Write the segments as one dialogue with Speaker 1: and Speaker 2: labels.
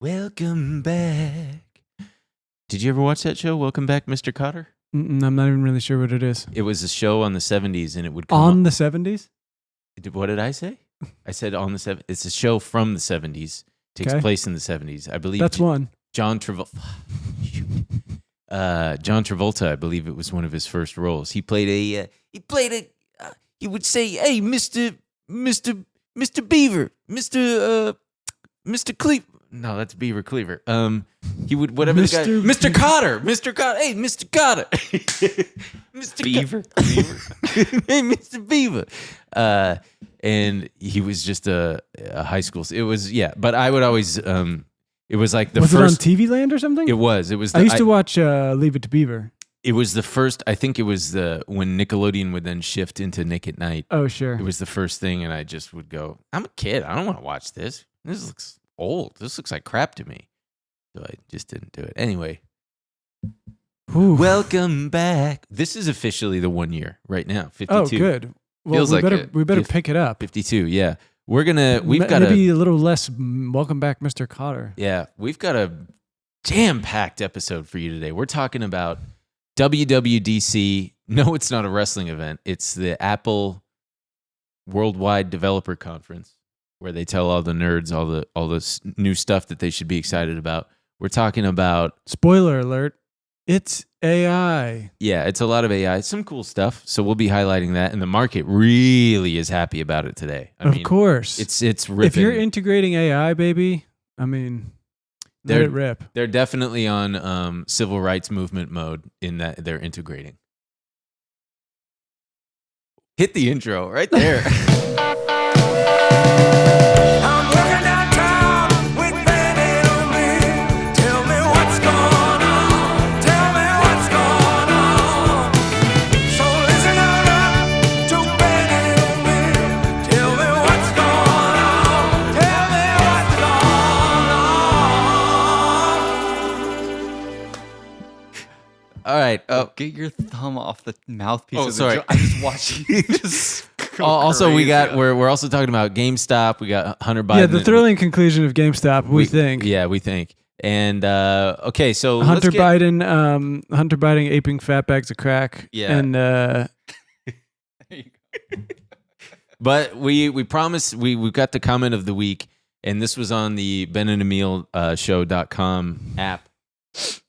Speaker 1: Welcome back. Did you ever watch that show, Welcome Back, Mr. Kotter?
Speaker 2: I'm not even really sure what it is.
Speaker 1: It was a show on the 70s, and it would come
Speaker 2: On
Speaker 1: up.
Speaker 2: the 70s?
Speaker 1: What did I say? I said on the 70s. It's a show from the 70s. Takes
Speaker 2: Okay.
Speaker 1: place in the 70s. I believe
Speaker 2: That's one.
Speaker 1: John Travolta. John Travolta, I believe it was one of his first roles. He played a. He would say, "Hey, Mister Beaver, Mister Cleaver." No, that's Beaver Cleaver. He would whatever the guy. Mr. Kotter. Hey, Mr. Kotter. Mr.
Speaker 3: Beaver.
Speaker 1: Hey, Mr. Beaver. And he was just a high school. It was but I would always. It was like the
Speaker 2: was
Speaker 1: first.
Speaker 2: it on TV Land or something?
Speaker 1: It was. It was.
Speaker 2: I used to watch Leave It to Beaver.
Speaker 1: It was the first. I think it was when Nickelodeon would then shift into Nick at Night.
Speaker 2: Oh, sure.
Speaker 1: It was the first thing, and I just would go, I'm a kid. I don't want to watch this. This looks old. This looks like crap to me. So I just didn't do it. Anyway.
Speaker 2: Ooh.
Speaker 1: Welcome back. This is officially the 1 year right now. 52.
Speaker 2: Oh, good. Well,
Speaker 1: Feels
Speaker 2: we better pick it up.
Speaker 1: 52, yeah. We've got
Speaker 2: maybe a little less Welcome Back, Mr. Kotter.
Speaker 1: Yeah, we've got a jam-packed episode for you today. We're talking about WWDC. No, it's not a wrestling event. It's the Apple Worldwide Developer Conference, where they tell all the nerds all the new stuff that they should be excited about. We're talking about...
Speaker 2: Spoiler alert, it's AI.
Speaker 1: Yeah, it's a lot of AI. Some cool stuff. So we'll be highlighting that, and the market really is happy about it today. I mean,
Speaker 2: course.
Speaker 1: It's ripping.
Speaker 2: If you're integrating AI, baby, I mean... Let it rip.
Speaker 1: They're definitely on civil rights movement mode in that they're integrating. Hit the intro right there.
Speaker 4: I'm working downtown with Benny on me. Tell me what's going on. Tell me what's going on. So listen up to Benny on me. Tell me what's going on. Tell me what's going on.
Speaker 1: All right.
Speaker 3: Get your thumb off the mouthpiece.
Speaker 1: Oh,
Speaker 3: of
Speaker 1: sorry.
Speaker 3: The I'm just watching you just go
Speaker 1: Also, we
Speaker 3: crazy.
Speaker 1: got we're also talking about GameStop. We got Hunter Biden.
Speaker 2: Yeah, the thrilling conclusion of GameStop, we think.
Speaker 1: Yeah, we think. And okay, so
Speaker 2: Hunter
Speaker 1: let's get,
Speaker 2: Biden aping fat bags of crack.
Speaker 1: Yeah.
Speaker 2: And
Speaker 3: There you go.
Speaker 1: But we promised we got the comment of the week, and this was on the benandemilshow.com app.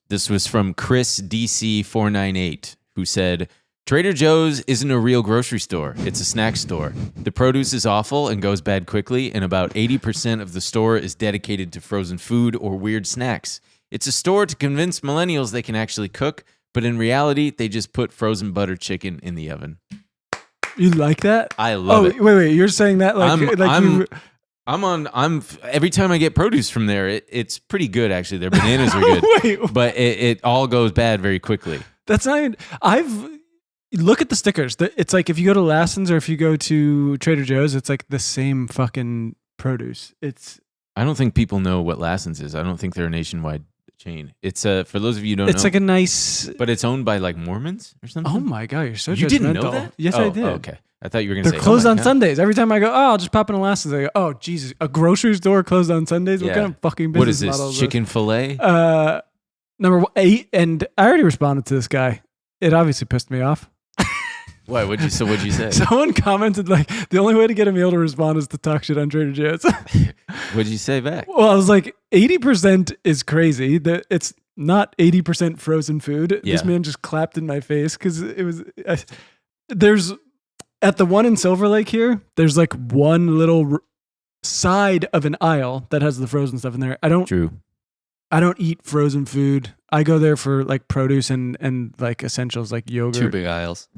Speaker 1: This was from Chris DC498, who said, Trader Joe's isn't a real grocery store. It's a snack store. The produce is awful and goes bad quickly, and about 80% of the store is dedicated to frozen food or weird snacks. It's a store to convince millennials they can actually cook, but in reality, they just put frozen butter chicken in the oven.
Speaker 2: you like that?
Speaker 1: I love it.
Speaker 2: Wait. You're saying that
Speaker 1: I'm every time I get produce from there, it's pretty good actually. Their bananas are good,
Speaker 2: Wait.
Speaker 1: but it all goes bad very quickly.
Speaker 2: That's not even... Look at the stickers. It's like if you go to Lassen's or if you go to Trader Joe's, it's like the same fucking produce.
Speaker 1: I don't think people know what Lassen's is. I don't think they're a nationwide chain. It's for those of you who don't know.
Speaker 2: It's like a nice...
Speaker 1: But it's owned by like Mormons or something?
Speaker 2: Oh my God, you're so
Speaker 1: You
Speaker 2: judgmental.
Speaker 1: didn't know that?
Speaker 2: Yes, I did.
Speaker 1: Oh, okay. I thought you were going to
Speaker 2: They're
Speaker 1: say...
Speaker 2: closed
Speaker 1: oh my
Speaker 2: on
Speaker 1: God.
Speaker 2: Sundays. Every time I go, I'll just pop in a Lassen's. I go, oh, Jesus, a grocery store closed on Sundays? What
Speaker 1: Yeah.
Speaker 2: kind of fucking business
Speaker 1: What is
Speaker 2: model
Speaker 1: this?
Speaker 2: is
Speaker 1: Chicken filet?
Speaker 2: Number 8, and I already responded to this guy. It obviously pissed me off.
Speaker 1: Why? What'd you say?
Speaker 2: Someone commented like, the only way to get Emil to respond is to talk shit on Trader Joe's.
Speaker 1: What'd you say back?
Speaker 2: Well, I was like, 80% is crazy. It's not 80% frozen food.
Speaker 1: Yeah.
Speaker 2: This man just clapped in my face because it was... there's... At the one in Silver Lake here, there's like one little side of an aisle that has the frozen stuff in there.
Speaker 1: True.
Speaker 2: I don't eat frozen food. I go there for like produce and like essentials like yogurt.
Speaker 3: 2 big aisles.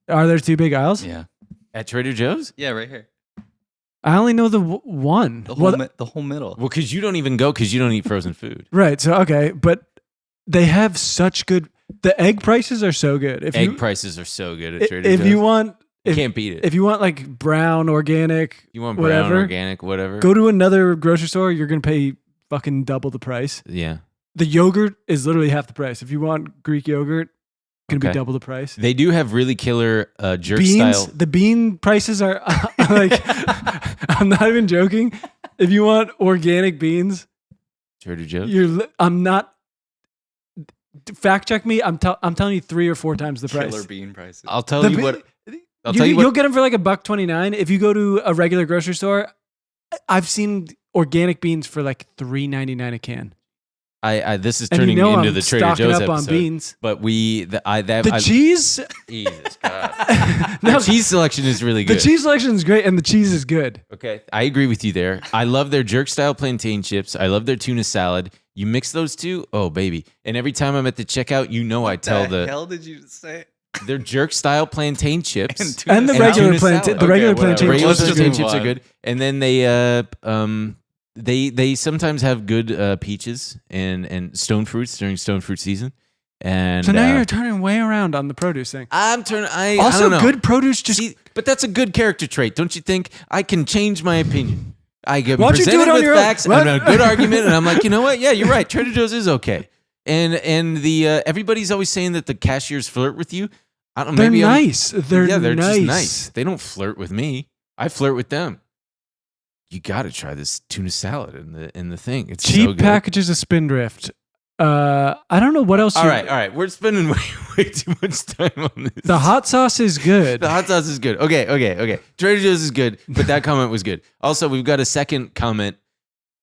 Speaker 2: Are there 2 big aisles?
Speaker 3: Yeah.
Speaker 1: At Trader Joe's?
Speaker 3: Yeah, right here.
Speaker 2: I only know the one.
Speaker 3: The whole middle.
Speaker 1: Well, because you don't even go because you don't eat frozen food.
Speaker 2: Right. So, okay. But they have such good... The egg prices are so good.
Speaker 1: Egg prices are so good at Trader
Speaker 2: If
Speaker 1: Joe's.
Speaker 2: you want...
Speaker 1: You can't beat it.
Speaker 2: If you want like brown, organic,
Speaker 1: You want brown,
Speaker 2: whatever,
Speaker 1: organic, whatever.
Speaker 2: go to another grocery store. You're going to pay fucking double the price.
Speaker 1: Yeah.
Speaker 2: The yogurt is literally half the price. If you want Greek yogurt, going to
Speaker 1: Okay.
Speaker 2: be double the price.
Speaker 1: They do have really killer jerk
Speaker 2: Beans,
Speaker 1: style.
Speaker 2: the bean prices are like, I'm not even joking. If you want organic beans,
Speaker 1: Trader Joe's?
Speaker 2: I'm not. Fact check me. I'm telling you 3 or 4 times the price.
Speaker 3: Killer bean prices.
Speaker 1: I'll tell you what.
Speaker 2: You'll get them for like $1.29. If you go to a regular grocery store, I've seen organic beans for like $3.99 a can.
Speaker 1: This is
Speaker 2: And
Speaker 1: turning
Speaker 2: I'm
Speaker 1: into the Trader
Speaker 2: stocking
Speaker 1: Joe's
Speaker 2: up
Speaker 1: episode.
Speaker 2: on beans.
Speaker 1: But
Speaker 2: The
Speaker 1: I,
Speaker 2: cheese,
Speaker 1: Jesus God.
Speaker 2: No,
Speaker 1: The cheese selection is really
Speaker 2: the
Speaker 1: good.
Speaker 2: cheese selection is great, and the cheese is good.
Speaker 1: Okay, I agree with you there. I love their jerk style plantain chips. I love their tuna salad. You mix those two, oh baby! And every time I'm at the checkout, I tell
Speaker 3: the hell did you say?
Speaker 1: their jerk style plantain chips
Speaker 2: And the
Speaker 1: And
Speaker 2: regular
Speaker 1: tuna
Speaker 2: plantain,
Speaker 1: salad.
Speaker 2: the regular
Speaker 3: Okay, whatever.
Speaker 2: plantain
Speaker 1: regular
Speaker 3: Let's
Speaker 2: chips
Speaker 3: just
Speaker 2: are
Speaker 1: plantain
Speaker 2: good.
Speaker 3: move
Speaker 1: chips are
Speaker 3: on.
Speaker 1: good. And then they sometimes have good peaches and stone fruits during stone fruit season. And
Speaker 2: So now you're turning way around on the produce thing.
Speaker 1: I don't
Speaker 2: Also,
Speaker 1: know.
Speaker 2: good produce just.
Speaker 1: See, but that's a good character trait, don't you think? I can change my opinion. I get
Speaker 2: Why don't you do
Speaker 1: presented
Speaker 2: it on
Speaker 1: with
Speaker 2: your own?
Speaker 1: facts
Speaker 2: What?
Speaker 1: and a good argument, and I'm like, you know what? Yeah, you're right. Trader Joe's is okay. And the everybody's always saying that the cashiers flirt with you. I don't know.
Speaker 2: They're
Speaker 1: Maybe
Speaker 2: nice. They're
Speaker 1: they're
Speaker 2: nice.
Speaker 1: just nice. They don't flirt with me. I flirt with them. You got to try this tuna salad in the thing. It's
Speaker 2: Cheap
Speaker 1: so good.
Speaker 2: packages of Spindrift. I don't know what else.
Speaker 1: All right. We're spending way too much time on this.
Speaker 2: The hot sauce is good.
Speaker 1: The hot sauce is good. Okay. Trader Joe's is good, but that comment was good. Also, we've got a second comment.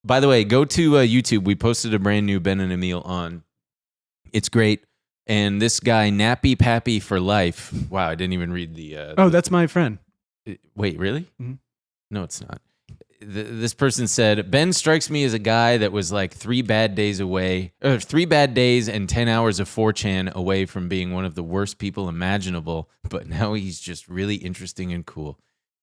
Speaker 1: By the way, go to YouTube. We posted a brand new Ben and Emil on. It's great. And this guy, Nappy Pappy for Life. Wow, I didn't even read the.
Speaker 2: Oh, that's my friend.
Speaker 1: Wait, really?
Speaker 2: Mhm.
Speaker 1: No, it's not. This person said, Ben strikes me as a guy that was like 3 bad days and 10 hours of 4chan away from being one of the worst people imaginable, but now he's just really interesting and cool.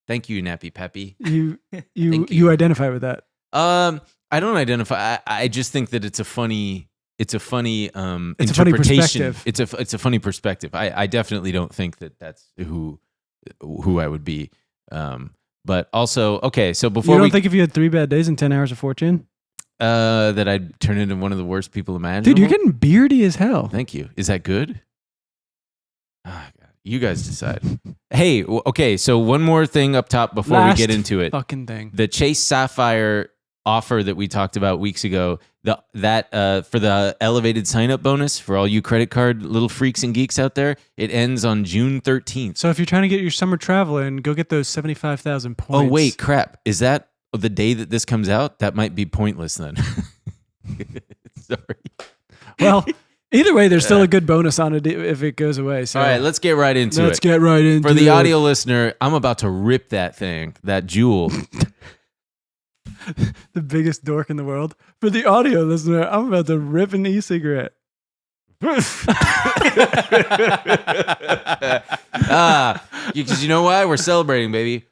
Speaker 1: Thank you, Nappy Peppy.
Speaker 2: You
Speaker 1: Thank you.
Speaker 2: you identify with that.
Speaker 1: I don't identify. I just think that it's a funny interpretation.
Speaker 2: perspective.
Speaker 1: It's a funny perspective. I definitely don't think that that's who I would be. But also, okay, so before
Speaker 2: You don't think if you had 3 bad days and 10 hours of fortune?
Speaker 1: that I'd turn into one of the worst people imaginable.
Speaker 2: Dude, you're getting beardy as hell.
Speaker 1: Thank you. Is that good? Ah, God. You guys decide. Hey, okay, so one more thing up top before
Speaker 2: Last
Speaker 1: we get into it.
Speaker 2: fucking thing.
Speaker 1: The Chase Sapphire offer that we talked about weeks ago, for the elevated sign-up bonus for all you credit card little freaks and geeks out there, it ends on June 13th.
Speaker 2: So if you're trying to get your summer travel in, go get those 75,000 points.
Speaker 1: Oh, wait, crap. Is that the day that this comes out? That might be pointless then. Sorry.
Speaker 2: Well, either way, there's still a good bonus on it if it goes away. So
Speaker 1: All right, let's get right into
Speaker 2: let's
Speaker 1: it.
Speaker 2: get right into
Speaker 1: For the
Speaker 2: it.
Speaker 1: audio listener, I'm about to rip that thing, that Juul.
Speaker 2: The biggest dork in the world. For the audio listener, I'm about to rip an e-cigarette.
Speaker 1: Because you know why? We're celebrating, baby.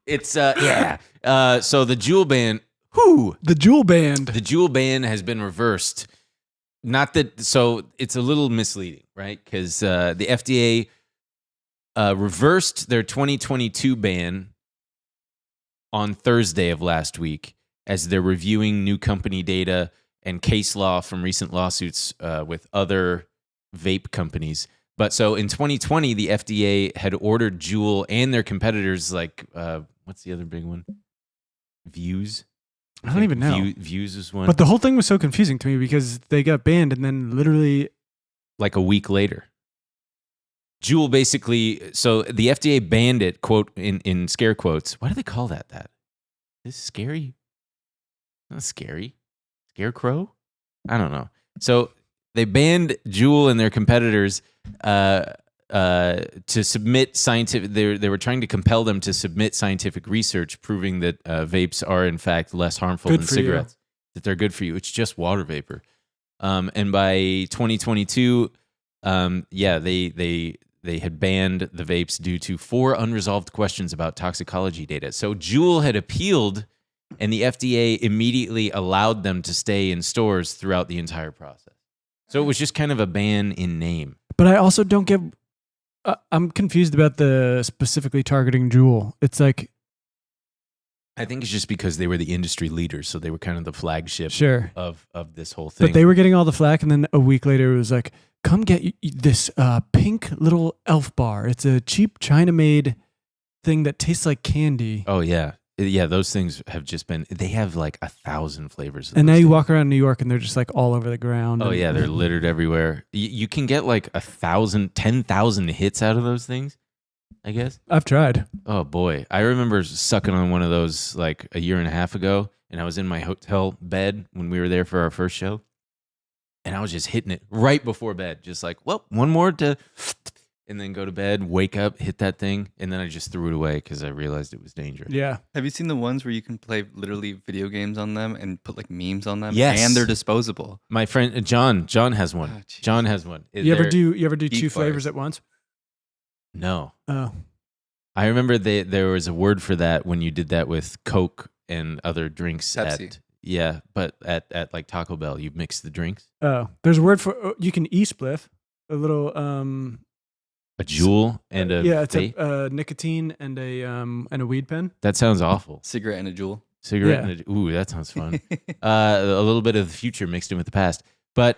Speaker 1: It's yeah. So the Juul ban,
Speaker 2: The Juul band.
Speaker 1: the Juul ban has been reversed. Not that, so it's a little misleading, right? Because the FDA reversed their 2022 ban on Thursday of last week as they're reviewing new company data and case law from recent lawsuits with other vape companies. But so in 2020, the FDA had ordered Juul and their competitors, like, what's the other big one? Views?
Speaker 2: I don't even know.
Speaker 1: Views is one.
Speaker 2: But the whole thing was so confusing to me because they got banned and then literally
Speaker 1: like a week later. Juul basically, so the FDA banned it, quote, in scare quotes. Why do they call that? Is this scary? Not scary. Scarecrow? I don't know. So they banned Juul and their competitors to submit scientific. They were trying to compel them to submit scientific research proving that vapes are in fact less harmful
Speaker 2: Good
Speaker 1: than
Speaker 2: for you.
Speaker 1: cigarettes. That they're good for you. It's just water vapor. And by 2022, they had banned the vapes due to 4 unresolved questions about toxicology data. So Juul had appealed, and the FDA immediately allowed them to stay in stores throughout the entire process. So it was just kind of a ban in name.
Speaker 2: But I also don't get. I'm confused about the specifically targeting Juul. It's like,
Speaker 1: I think it's just because they were the industry leaders, so they were kind of the flagship
Speaker 2: sure,
Speaker 1: of this whole thing.
Speaker 2: but they were getting all the flack, and then a week later it was like, come get this pink little elf bar. It's a cheap China-made thing that tastes like candy.
Speaker 1: Oh yeah. Yeah, those things have just been. They have like 1,000 flavors. Of
Speaker 2: And
Speaker 1: those
Speaker 2: now you
Speaker 1: things.
Speaker 2: walk around New York and they're just like all over the ground.
Speaker 1: Oh
Speaker 2: and-
Speaker 1: yeah, they're littered everywhere. You can get like 1,000, 10,000 hits out of those things, I guess.
Speaker 2: I've tried.
Speaker 1: Oh boy, I remember sucking on one of those like a year and a half ago, and I was in my hotel bed when we were there for our first show, and I was just hitting it right before bed, just like, well, one more to, and then go to bed, wake up, hit that thing, and then I just threw it away because I realized it was dangerous.
Speaker 2: Yeah.
Speaker 3: Have you seen the ones where you can play literally video games on them and put like memes on them?
Speaker 1: Yes.
Speaker 3: And they're disposable.
Speaker 1: My friend John has one.
Speaker 3: Oh, jeez.
Speaker 1: John has one.
Speaker 2: You ever
Speaker 1: They're-
Speaker 2: do
Speaker 3: Deep
Speaker 2: two flavors
Speaker 3: fires.
Speaker 2: at once?
Speaker 1: No.
Speaker 2: Oh.
Speaker 1: I remember there was a word for that when you did that with Coke and other drinks
Speaker 3: Pepsi.
Speaker 1: but at like Taco Bell, you mix the drinks.
Speaker 2: Oh. There's a word for you can e-spliff. A little
Speaker 1: A Juul and a
Speaker 2: yeah, it's
Speaker 1: vape?
Speaker 2: a nicotine and a weed pen.
Speaker 1: That sounds awful.
Speaker 3: Cigarette and a Juul.
Speaker 1: Cigarette
Speaker 2: Yeah.
Speaker 1: and ooh, that sounds fun. A little bit of the future mixed in with the past. But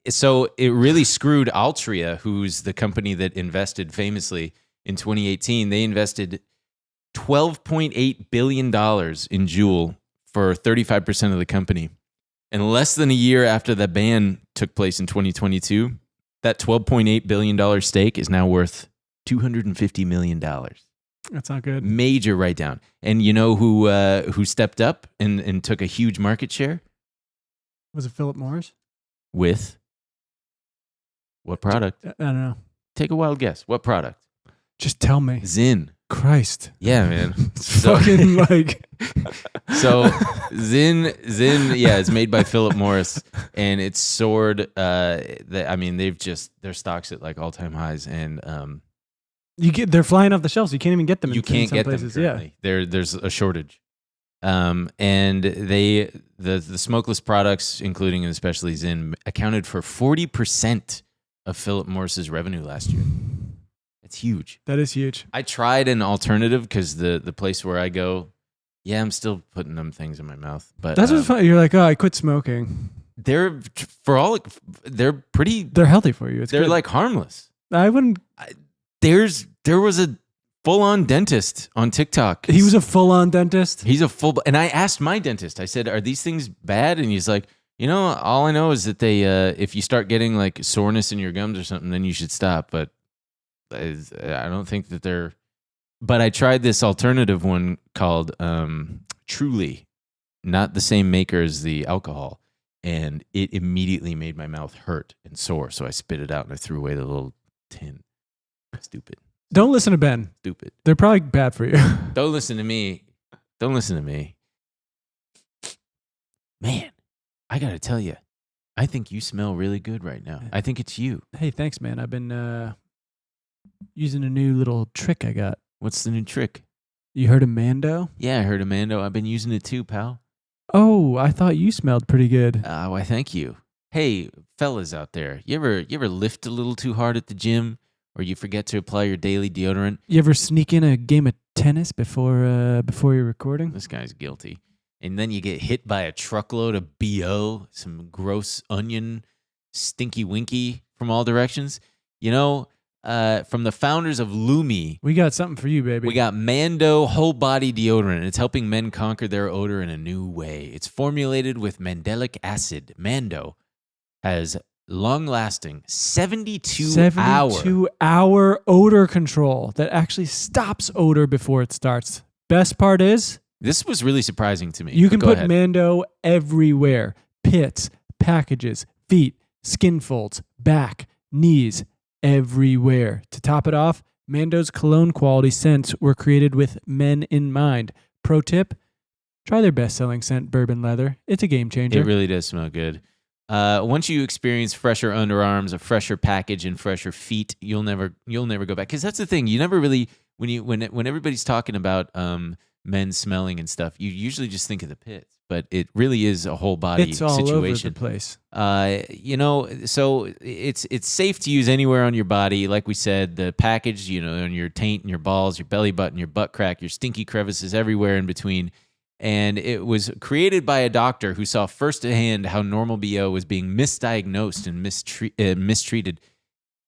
Speaker 1: so it really screwed Altria, who's the company that invested famously in 2018. They invested $12.8 billion in Juul for 35% of the company. And less than a year after the ban took place in 2022, that $12.8 billion stake is now worth $250 million.
Speaker 2: That's not good.
Speaker 1: Major write down. And you know who stepped up and took a huge market share?
Speaker 2: Was it Philip Morris?
Speaker 1: With what product?
Speaker 2: I don't know.
Speaker 1: Take a wild guess. What product?
Speaker 2: Just tell me.
Speaker 1: Zyn.
Speaker 2: Christ.
Speaker 1: Yeah, man.
Speaker 2: It's fucking like
Speaker 1: So Zyn, yeah, it's made by Philip Morris, and it's soared. I mean, their stocks at like all time highs, and
Speaker 2: they're flying off the shelves. You can't even get them.
Speaker 1: you
Speaker 2: in
Speaker 1: can't
Speaker 2: some
Speaker 1: get
Speaker 2: places.
Speaker 1: them currently. There's a shortage. And the smokeless products, including and especially Zyn, accounted for 40% of Philip Morris's revenue last year. It's huge.
Speaker 2: That is huge.
Speaker 1: I tried an alternative because the place where I go, yeah, I'm still putting them things in my mouth. But
Speaker 2: That's what's funny. You're like, oh, I quit smoking.
Speaker 1: they're pretty.
Speaker 2: They're healthy for you. It's
Speaker 1: They're
Speaker 2: good.
Speaker 1: like harmless.
Speaker 2: I wouldn't.
Speaker 1: There was a full-on dentist on TikTok.
Speaker 2: He was a full-on dentist.
Speaker 1: He's a full. And I asked my dentist. I said, "Are these things bad?" And he's like, all I know is that they, if you start getting like soreness in your gums or something, then you should stop. But I don't think that they're. But I tried this alternative one called Truly, not the same maker as the alcohol, and it immediately made my mouth hurt and sore. So I spit it out and I threw away the little tin. Stupid.
Speaker 2: Don't listen to Ben.
Speaker 1: Stupid.
Speaker 2: They're probably bad for you.
Speaker 1: Don't listen to me. Don't listen to me. Man, I got to tell you, I think you smell really good right now. I think it's you.
Speaker 2: Hey, thanks, man. I've been using a new little trick I got.
Speaker 1: What's the new trick?
Speaker 2: You heard of Mando?
Speaker 1: Yeah, I heard of Mando. I've been using it too, pal.
Speaker 2: Oh, I thought you smelled pretty good.
Speaker 1: Why, thank you. Hey, fellas out there, you ever lift a little too hard at the gym, or you forget to apply your daily deodorant?
Speaker 2: You ever sneak in a game of tennis before you're recording?
Speaker 1: This guy's guilty. And then you get hit by a truckload of BO, some gross onion, stinky winky from all directions. From the founders of Lumi,
Speaker 2: We got something for you, baby.
Speaker 1: we got Mando whole body deodorant. It's helping men conquer their odor in a new way. It's formulated with mandelic acid. Mando has long-lasting
Speaker 2: 72-hour odor control that actually stops odor before it starts. Best part is
Speaker 1: This was really surprising to me.
Speaker 2: you
Speaker 1: but
Speaker 2: can
Speaker 1: go
Speaker 2: put
Speaker 1: ahead.
Speaker 2: Mando everywhere. Pits, packages, feet, skin folds, back, knees, everywhere. To top it off, Mando's cologne quality scents were created with men in mind. Pro tip, try their best-selling scent, Bourbon Leather. It's a game changer.
Speaker 1: It really does smell good. Once you experience fresher underarms, a fresher package, and fresher feet, you'll never go back. Because that's the thing. You never really when everybody's talking about men smelling and stuff, you usually just think of the pits, but it really is a whole body
Speaker 2: It's all over
Speaker 1: situation.
Speaker 2: the place.
Speaker 1: So it's safe to use anywhere on your body. Like we said, the package, on your taint and your balls, your belly button, your butt crack, your stinky crevices, everywhere in between. And it was created by a doctor who saw firsthand how normal BO was being misdiagnosed and mistreated.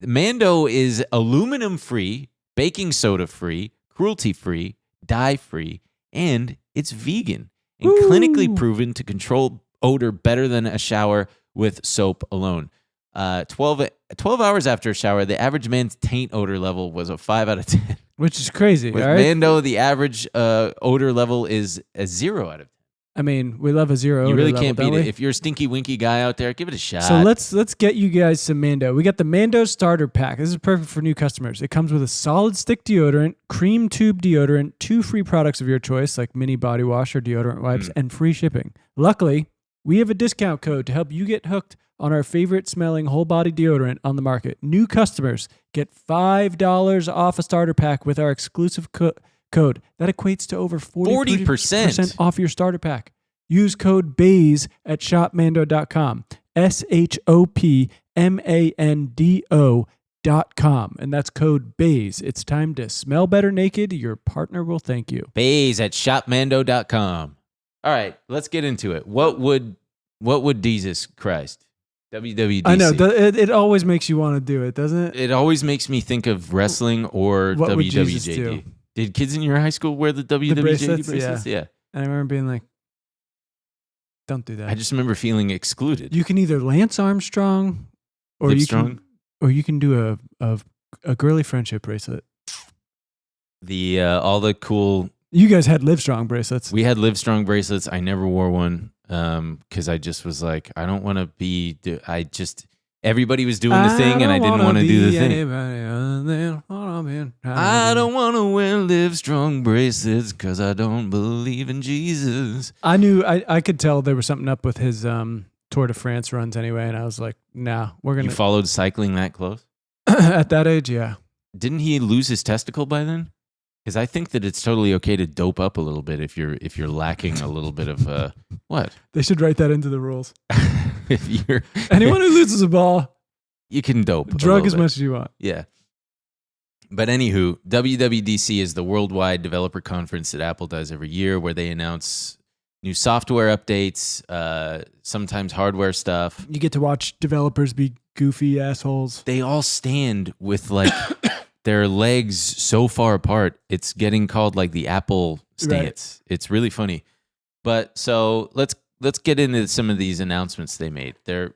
Speaker 1: Mando is aluminum free, baking soda free, cruelty-free, dye-free, and it's vegan and
Speaker 2: Woo!
Speaker 1: clinically proven to control odor better than a shower with soap alone. 12 hours after a shower, the average man's taint odor level was a 5 out of 10.
Speaker 2: Which is crazy.
Speaker 1: With
Speaker 2: all right?
Speaker 1: Mando, the average odor level is a 0 out of 10.
Speaker 2: I mean, we love a zero.
Speaker 1: You really
Speaker 2: odor
Speaker 1: can't
Speaker 2: level,
Speaker 1: beat
Speaker 2: don't
Speaker 1: it.
Speaker 2: we?
Speaker 1: If you're a stinky winky guy out there, give it a shot.
Speaker 2: So let's get you guys some Mando. We got the Mando starter pack. This is perfect for new customers. It comes with a solid stick deodorant, cream tube deodorant, 2 free products of your choice like mini body wash or deodorant wipes, and free shipping. Luckily, we have a discount code to help you get hooked on our favorite smelling whole body deodorant on the market. New customers get $5 off a starter pack with our exclusive code. That equates to over 40% off your starter pack. Use code BAES at shopmando.com. SHOPMANDO.com. And that's code BAES. It's time to smell better naked. Your partner will thank you.
Speaker 1: BAES at shopmando.com. All right, let's get into it. What would Jesus Christ? WWDC.
Speaker 2: I know. It always makes you want to do it, doesn't it?
Speaker 1: It always makes me think of wrestling or
Speaker 2: What would Jesus
Speaker 1: WWJD.
Speaker 2: do?
Speaker 1: Did kids in your high school wear the WWJD
Speaker 2: bracelets?
Speaker 1: bracelets? Yeah.
Speaker 2: And I remember being like, don't do that.
Speaker 1: I just remember feeling excluded.
Speaker 2: You can either Lance Armstrong or
Speaker 1: Livestrong?
Speaker 2: you can do a girly friendship bracelet.
Speaker 1: The all the cool.
Speaker 2: You guys had Livestrong bracelets.
Speaker 1: We had Livestrong bracelets. I never wore one because I just was like, I don't want to be. Everybody was doing the thing, and I didn't want to do the thing. I don't want to wear Livestrong bracelets because I don't believe in Jesus.
Speaker 2: I knew I could tell there was something up with his Tour de France runs anyway, and I was like, nah, we're
Speaker 1: You
Speaker 2: gonna.
Speaker 1: followed cycling that close?
Speaker 2: At that age, yeah.
Speaker 1: Didn't he lose his testicle by then? Because I think that it's totally okay to dope up a little bit if you're lacking a little bit of what?
Speaker 2: They should write that into the rules.
Speaker 1: If you're
Speaker 2: Anyone who loses a ball,
Speaker 1: you can dope a
Speaker 2: drug
Speaker 1: little
Speaker 2: as
Speaker 1: bit.
Speaker 2: much as you want.
Speaker 1: Yeah. But anywho, WWDC is the worldwide developer conference that Apple does every year where they announce new software updates, sometimes hardware stuff.
Speaker 2: You get to watch developers be goofy assholes.
Speaker 1: They all stand with like their legs so far apart. It's getting called like the Apple stance. Right. It's really funny. But so let's get into some of these announcements they made. The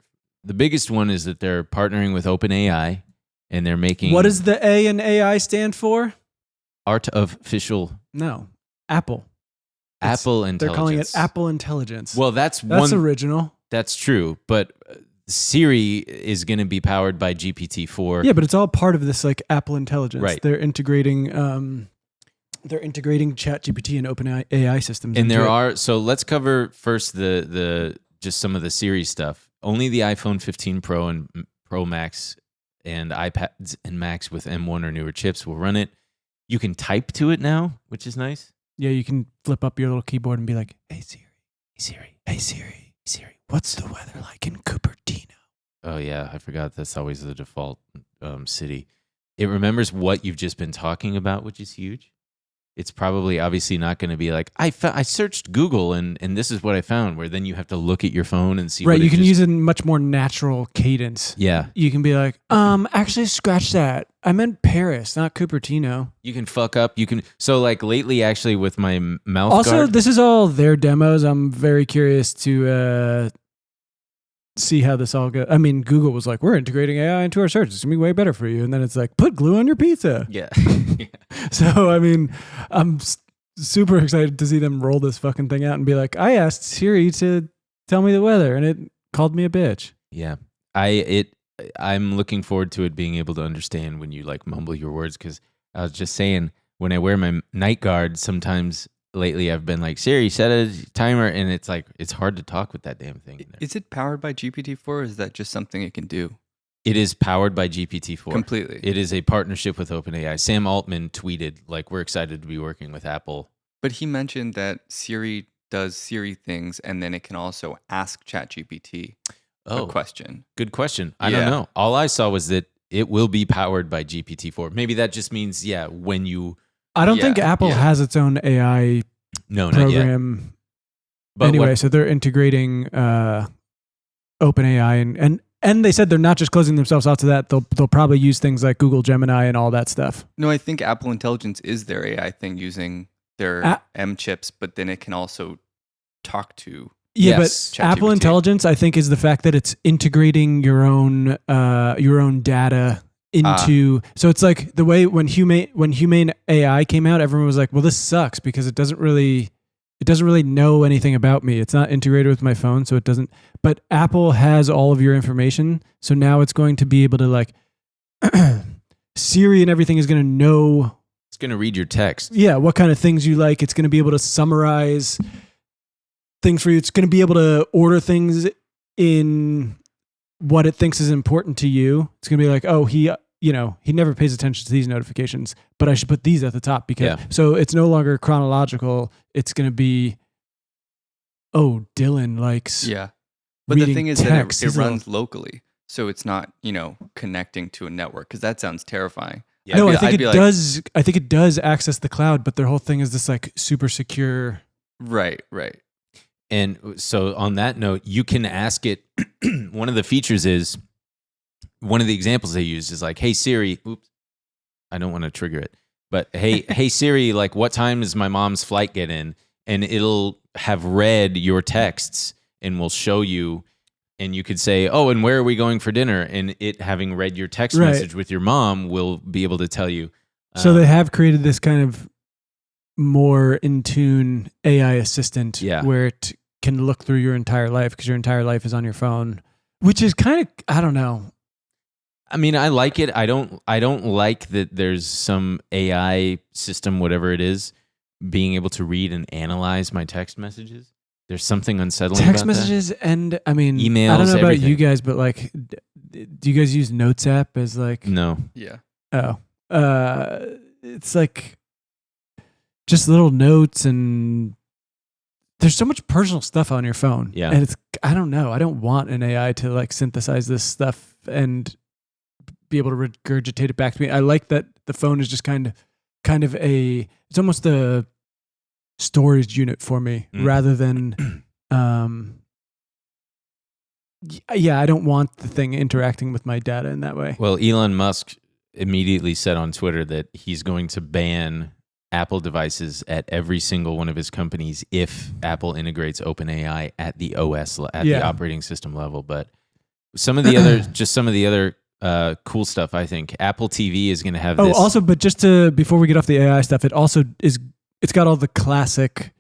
Speaker 1: biggest one is that they're partnering with OpenAI and they're making.
Speaker 2: What does the A in AI stand for?
Speaker 1: Artificial.
Speaker 2: No, Apple.
Speaker 1: Apple Intelligence.
Speaker 2: They're calling it Apple Intelligence.
Speaker 1: Well, that's
Speaker 2: original.
Speaker 1: That's true, but Siri is going to be powered by GPT-4.
Speaker 2: Yeah, but it's all part of this like Apple Intelligence.
Speaker 1: Right.
Speaker 2: They're integrating ChatGPT and OpenAI systems.
Speaker 1: And
Speaker 2: into it.
Speaker 1: so let's cover first the just some of the Siri stuff. Only the iPhone 15 Pro and Pro Max and iPads and Macs with M1 or newer chips will run it. You can type to it now, which is nice.
Speaker 2: Yeah, you can flip up your little keyboard and be like, "Hey Siri, hey Siri, hey Siri, hey Siri, what's the weather like in Cupertino?"
Speaker 1: Oh yeah, I forgot that's always the default city. It remembers what you've just been talking about, which is huge. It's probably obviously not going to be like, I searched Google and this is what I found, where then you have to look at your phone and see.
Speaker 2: Right,
Speaker 1: what
Speaker 2: you can use it in much more natural cadence.
Speaker 1: Yeah.
Speaker 2: You can be like, actually scratch that. I meant Paris, not Cupertino.
Speaker 1: You can fuck up. So like lately actually with my mouth
Speaker 2: Also,
Speaker 1: guard.
Speaker 2: this is all their demos. I'm very curious to see how this all goes. I mean, Google was like, we're integrating AI into our search. It's going to be way better for you. And then it's like, put glue on your pizza.
Speaker 1: Yeah.
Speaker 2: So, I mean, I'm super excited to see them roll this fucking thing out and be like, I asked Siri to tell me the weather and it called me a bitch.
Speaker 1: Yeah. I'm looking forward to it being able to understand when you like mumble your words, because I was just saying when I wear my night guard, sometimes lately I've been like, Siri, set a timer, and it's like it's hard to talk with that damn thing in there.
Speaker 3: Is it powered by GPT-4 or is that just something it can do?
Speaker 1: It is powered by GPT-4.
Speaker 3: Completely.
Speaker 1: It is a partnership with OpenAI. Sam Altman tweeted, like, we're excited to be working with Apple.
Speaker 3: But he mentioned that Siri does Siri things and then it can also ask ChatGPT a question.
Speaker 1: Good question. I don't know. All I saw was that it will be powered by GPT-4. Maybe that just means, when you...
Speaker 2: I don't think Apple has its own AI program.
Speaker 1: But
Speaker 2: anyway, so they're integrating OpenAI and And they said they're not just closing themselves out to that. They'll probably use things like Google Gemini and all that stuff.
Speaker 3: No, I think Apple Intelligence is their AI thing using their M chips, but then it can also talk to.
Speaker 2: Yeah,
Speaker 1: Yes.
Speaker 2: but Apple
Speaker 3: ChatGPT.
Speaker 2: Intelligence, I think, is the fact that it's integrating your own data into. So it's like the way when Humane AI came out, everyone was like, "Well, this sucks because it doesn't really know anything about me. It's not integrated with my phone, so it doesn't." But Apple has all of your information, so now it's going to be able to like Siri and everything is going to know.
Speaker 1: It's going to read your text.
Speaker 2: Yeah, what kind of things you like. It's going to be able to summarize things for you. It's going to be able to order things in what it thinks is important to you. It's going to be like, oh, he never pays attention to these notifications, but I should put these at the top because so it's no longer chronological. It's going to be, oh, Dylan likes.
Speaker 3: Yeah. But the thing is
Speaker 2: text.
Speaker 3: that it runs locally. So it's not, connecting to a network because that sounds terrifying.
Speaker 1: Yeah.
Speaker 2: No,
Speaker 3: I'd
Speaker 2: I think
Speaker 3: be
Speaker 2: it
Speaker 3: like,
Speaker 2: does. I think it does access the cloud, but their whole thing is this like super secure.
Speaker 3: Right.
Speaker 1: And so on that note, you can ask it. One of the features is, one of the examples they use is like, hey Siri, oops, I don't want to trigger it, but hey Siri, like what time does my mom's flight get in? And it'll have read your texts and will show you, and you could say, oh, and where are we going for dinner? And it having read your text message with your mom will be able to tell you.
Speaker 2: So they have created this kind of more in tune AI assistant where it can look through your entire life because your entire life is on your phone, which is kind of, I don't know.
Speaker 1: I mean, I like it. I don't like that there's some AI system, whatever it is, being able to read and analyze my text messages. There's something unsettling
Speaker 2: Text
Speaker 1: about
Speaker 2: messages
Speaker 1: that.
Speaker 2: and I mean,
Speaker 1: Emails,
Speaker 2: I don't know about
Speaker 1: everything.
Speaker 2: you guys, but like, do you guys use Notes app as like,
Speaker 1: No.
Speaker 3: Yeah.
Speaker 2: it's like just little notes and there's so much personal stuff on your phone.
Speaker 1: Yeah.
Speaker 2: And I don't know. I don't want an AI to like synthesize this stuff and be able to regurgitate it back to me. I like that the phone is just kind of it's almost a storage unit for me rather than, I don't want the thing interacting with my data in that way.
Speaker 1: Well, Elon Musk immediately said on Twitter that he's going to ban Apple devices at every single one of his companies if Apple integrates OpenAI at the OS the operating system level. But some of the other cool stuff, I think Apple TV is going to have.
Speaker 2: Also, but just before we get off the AI stuff, it also it's got all the classic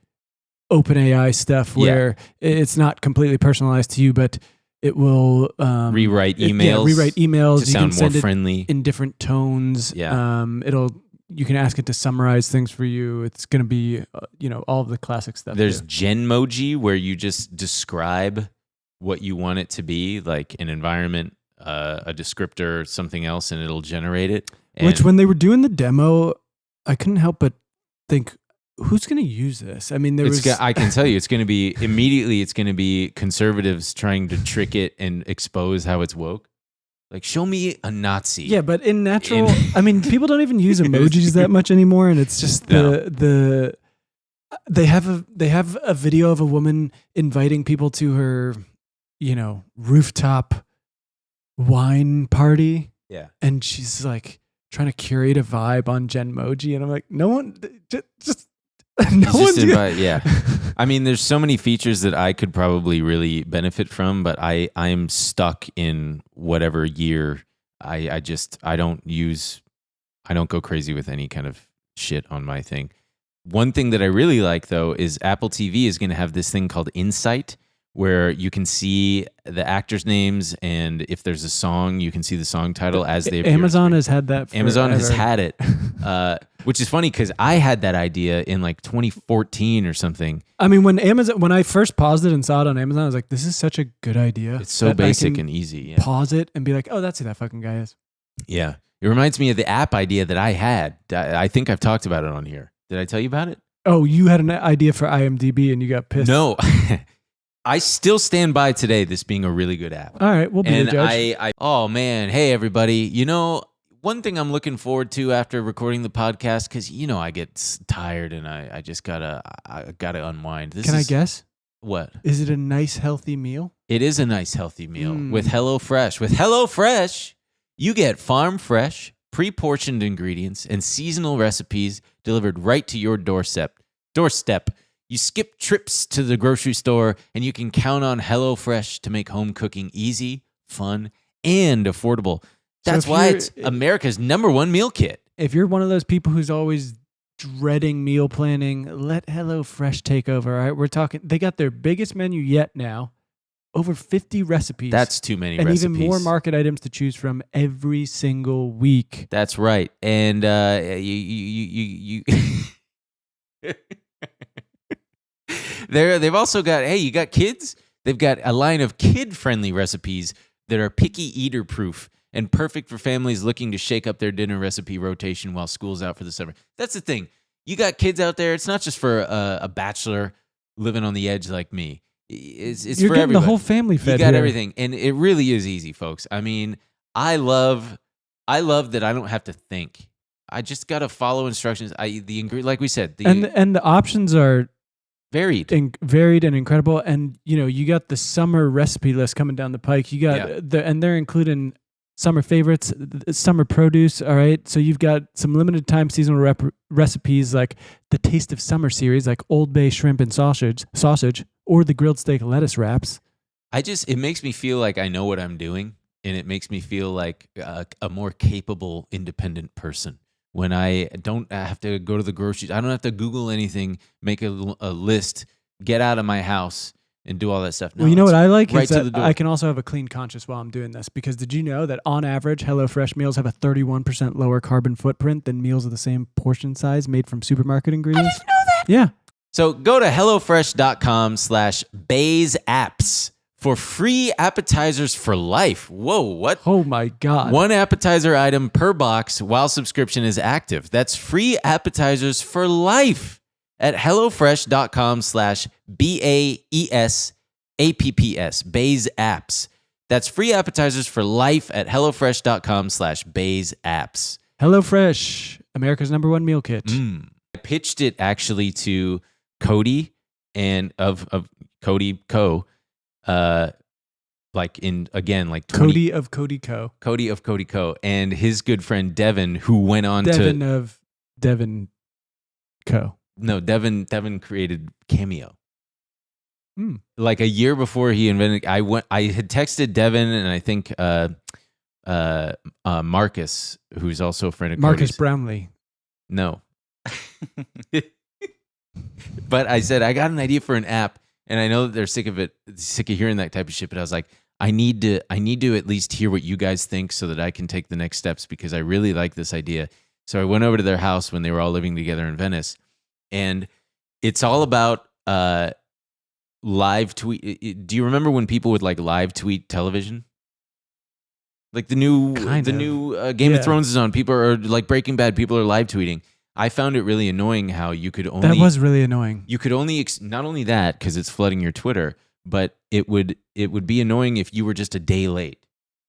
Speaker 2: OpenAI stuff where it's not completely personalized to you, but it will
Speaker 1: rewrite emails.
Speaker 2: Rewrite emails.
Speaker 1: To
Speaker 2: you
Speaker 1: sound
Speaker 2: can send
Speaker 1: more friendly
Speaker 2: in different tones.
Speaker 1: Yeah.
Speaker 2: You can ask it to summarize things for you. It's going to be, all of the classic stuff.
Speaker 1: There's
Speaker 2: too.
Speaker 1: Genmoji where you just describe what you want it to be, like an environment, a descriptor, something else, and it'll generate it.
Speaker 2: Which, when they were doing the demo, I couldn't help but think, who's going to use this? I mean,
Speaker 1: I can tell you, it's going to be conservatives trying to trick it and expose how it's woke. Like, show me a Nazi.
Speaker 2: Yeah, but in natural, I mean, people don't even use emojis that much anymore, and it's just they have a video of a woman inviting people to her, rooftop wine party.
Speaker 1: Yeah,
Speaker 2: and she's like trying to curate a vibe on Genmoji, and I'm like, no one, just no one's
Speaker 1: yeah. I mean, there's so many features that I could probably really benefit from, but I'm stuck in whatever year. I don't go crazy with any kind of shit on my thing. One thing that I really like though is Apple TV is going to have this thing called Insight, where you can see the actors' names, and if there's a song, you can see the song title as they appear.
Speaker 2: Amazon has had that.
Speaker 1: Amazon has had it, which is funny because I had that idea in like 2014 or something.
Speaker 2: I mean, when I first paused it and saw it on Amazon, I was like, "This is such a good idea."
Speaker 1: It's so basic and easy. Yeah.
Speaker 2: Pause it and be like, "Oh, that's who that fucking guy is."
Speaker 1: Yeah, it reminds me of the app idea that I had. I think I've talked about it on here. Did I tell you about it?
Speaker 2: Oh, you had an idea for IMDb and you got pissed.
Speaker 1: No. I still stand by today this being a really good app.
Speaker 2: All right, we'll be the judge.
Speaker 1: Oh man, hey everybody. One thing I'm looking forward to after recording the podcast, because I get tired and I just gotta unwind.
Speaker 2: Can I guess?
Speaker 1: What?
Speaker 2: Is it a nice, healthy meal?
Speaker 1: It is a nice, healthy meal with HelloFresh. With HelloFresh, you get farm fresh, pre-portioned ingredients and seasonal recipes delivered right to your doorstep. You skip trips to the grocery store, and you can count on HelloFresh to make home cooking easy, fun, and affordable. That's why it's America's #1 meal kit.
Speaker 2: If you're one of those people who's always dreading meal planning, let HelloFresh take over. All right, we're talking. They got their biggest menu yet now, over 50 recipes.
Speaker 1: That's too many
Speaker 2: and
Speaker 1: recipes.
Speaker 2: even more market items to choose from every single week.
Speaker 1: That's right. And you they've also got, hey, you got kids? They've got a line of kid-friendly recipes that are picky eater proof and perfect for families looking to shake up their dinner recipe rotation while school's out for the summer. That's the thing. You got kids out there. It's not just for a bachelor living on the edge like me. It's
Speaker 2: You're
Speaker 1: for
Speaker 2: getting
Speaker 1: everybody.
Speaker 2: the whole family fed.
Speaker 1: You got
Speaker 2: here.
Speaker 1: everything, and it really is easy, folks. I mean, I love that I don't have to think. I just got to follow instructions. Like we said,
Speaker 2: and the options are
Speaker 1: varied.
Speaker 2: varied and incredible. And you got the summer recipe list coming down the pike. You got and they're including summer favorites, summer produce. All right, so you've got some limited time seasonal recipes like the Taste of Summer series, like Old Bay shrimp and sausage, or the grilled steak lettuce wraps.
Speaker 1: It makes me feel like I know what I'm doing, and it makes me feel like a more capable, independent person. When I don't have to go to the grocery, I don't have to Google anything, make a list, get out of my house, and do all that stuff. No,
Speaker 2: Well, you know what I like
Speaker 1: right
Speaker 2: is
Speaker 1: to
Speaker 2: that
Speaker 1: the door.
Speaker 2: I can also have a clean conscience while I'm doing this, because did you know that on average, HelloFresh meals have a 31% lower carbon footprint than meals of the same portion size made from supermarket ingredients? I didn't know that. Yeah.
Speaker 1: So go to HelloFresh.com/BAESAPPS for free appetizers for life. Whoa, what?
Speaker 2: Oh my God.
Speaker 1: One appetizer item per box while subscription is active. That's free appetizers for life at HelloFresh.com/BAESAPPS, BAESAPPS. That's free appetizers for life at HelloFresh.com/BAESAPPS.
Speaker 2: HelloFresh, America's #1 meal kit.
Speaker 1: I pitched it actually to Cody and of Cody Co. Like in again like 20,
Speaker 2: Cody of Cody Co.
Speaker 1: Cody of Cody Co. and his good friend Devin, who went on
Speaker 2: Devin
Speaker 1: to
Speaker 2: of Devin Co.
Speaker 1: no Devin created Cameo.
Speaker 2: Mm.
Speaker 1: Like a year before he invented, I had texted Devin and I think Marcus, who's also a friend of
Speaker 2: Marcus
Speaker 1: Cody's.
Speaker 2: Brownlee.
Speaker 1: No. But I said, I got an idea for an app, and I know that they're sick of hearing that type of shit, but I was like, I need to at least hear what you guys think so that I can take the next steps, because I really like this idea. So I went over to their house when they were all living together in Venice, and it's all about live tweet. Do you remember when people would like live tweet television? Like the new Game of Thrones is on. People are like Breaking Bad. People are live tweeting. I found it really annoying how you could only...
Speaker 2: That was really annoying.
Speaker 1: You could only... not only that, because it's flooding your Twitter, but it would be annoying if you were just a day late.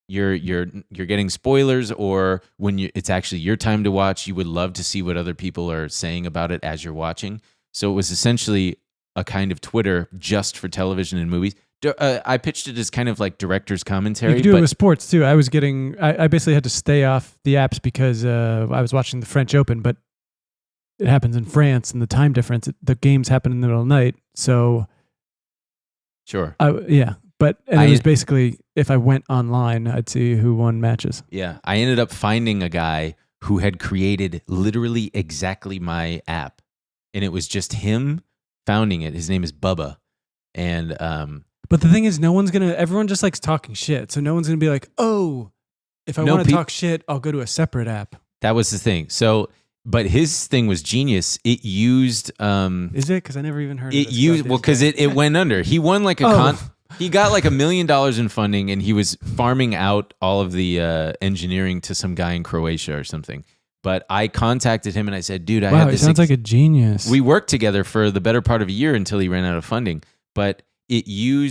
Speaker 1: You're getting spoilers, or when it's actually your time to watch, you would love to see what other people are saying about it as you're watching. So it was essentially a kind of Twitter just for television and movies. I pitched it as kind of like director's commentary.
Speaker 2: You could do it with sports too. I basically had to stay off the apps because I was watching the French Open, but it happens in France, and the time difference, the games happen in the middle of the night. So,
Speaker 1: sure.
Speaker 2: It was basically, if I went online, I'd see who won matches.
Speaker 1: Yeah. I ended up finding a guy who had created literally exactly my app, and it was just him founding it. His name is Bubba. And,
Speaker 2: but the thing is, everyone just likes talking shit. So no one's going to be like, oh, if I want to talk shit, I'll go to a separate app.
Speaker 1: That was the thing. So, but his thing was genius. It used...
Speaker 2: is it? Because I never even heard of it.
Speaker 1: Because it went under. He won like he got like $1 million in funding, and he was farming out all of the engineering to some guy in Croatia or something. But I contacted him and I said, dude, I had this...
Speaker 2: He sounds like a genius.
Speaker 1: We worked together for the better part of a year until he ran out of funding. But you